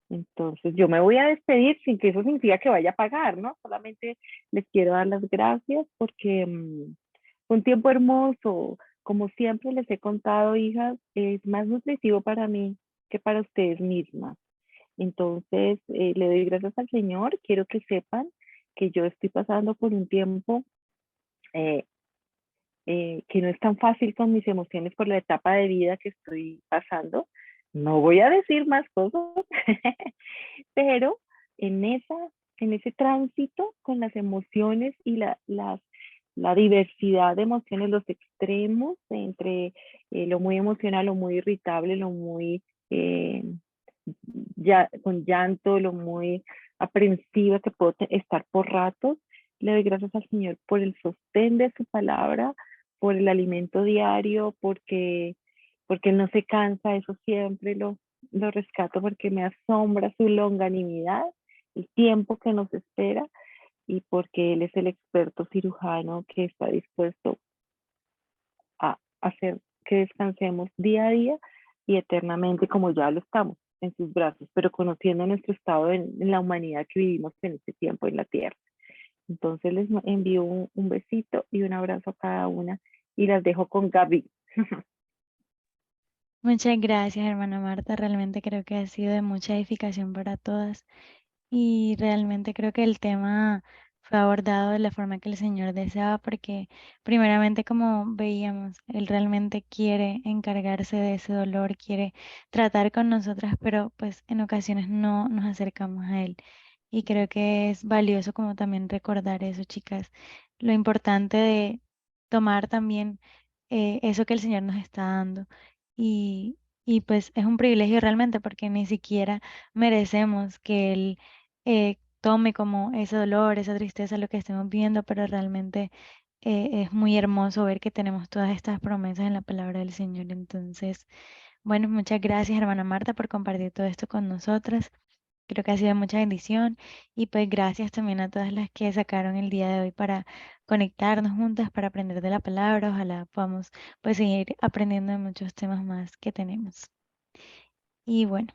Speaker 2: Entonces yo me voy a despedir sin que eso significa que vaya a pagar, ¿no? Solamente les quiero dar las gracias porque fue un tiempo hermoso. Como siempre les he contado, hijas, es más nutritivo para mí que para ustedes mismas. Entonces, le doy gracias al Señor. Quiero que sepan que yo estoy pasando por un tiempo que no es tan fácil con mis emociones por la etapa de vida que estoy pasando. No voy a decir más cosas, pero en ese tránsito con las emociones y la diversidad de emociones, los extremos entre lo muy emocional, lo muy irritable, lo muy con llanto, lo muy aprensiva que puedo estar por ratos. Le doy gracias al Señor por el sostén de su palabra, por el alimento diario, porque Él no se cansa, eso siempre lo rescato porque me asombra su longanimidad, el tiempo que nos espera, y porque Él es el experto cirujano que está dispuesto a hacer que descansemos día a día y eternamente, como ya lo estamos en sus brazos, pero conociendo nuestro estado en la humanidad que vivimos en este tiempo en la tierra. Entonces les envío un besito y un abrazo a cada una y las dejo con Gaby.
Speaker 1: Muchas gracias, hermana Marta. Realmente creo que ha sido de mucha edificación para todas. Y realmente creo que el tema fue abordado de la forma que el Señor deseaba, porque primeramente, como veíamos, Él realmente quiere encargarse de ese dolor, quiere tratar con nosotras, pero pues en ocasiones no nos acercamos a Él. Y creo que es valioso como también recordar eso, chicas, lo importante de tomar también eso que el Señor nos está dando. Y, y pues es un privilegio realmente porque ni siquiera merecemos que Él tome como ese dolor, esa tristeza, lo que estemos viendo, pero realmente es muy hermoso ver que tenemos todas estas promesas en la palabra del Señor. Entonces, bueno, muchas gracias, hermana Marta, por compartir todo esto con nosotras. Creo que ha sido de mucha bendición y pues gracias también a todas las que sacaron el día de hoy para conectarnos juntas, para aprender de la palabra. Ojalá podamos pues seguir aprendiendo de muchos temas más que tenemos. Y bueno.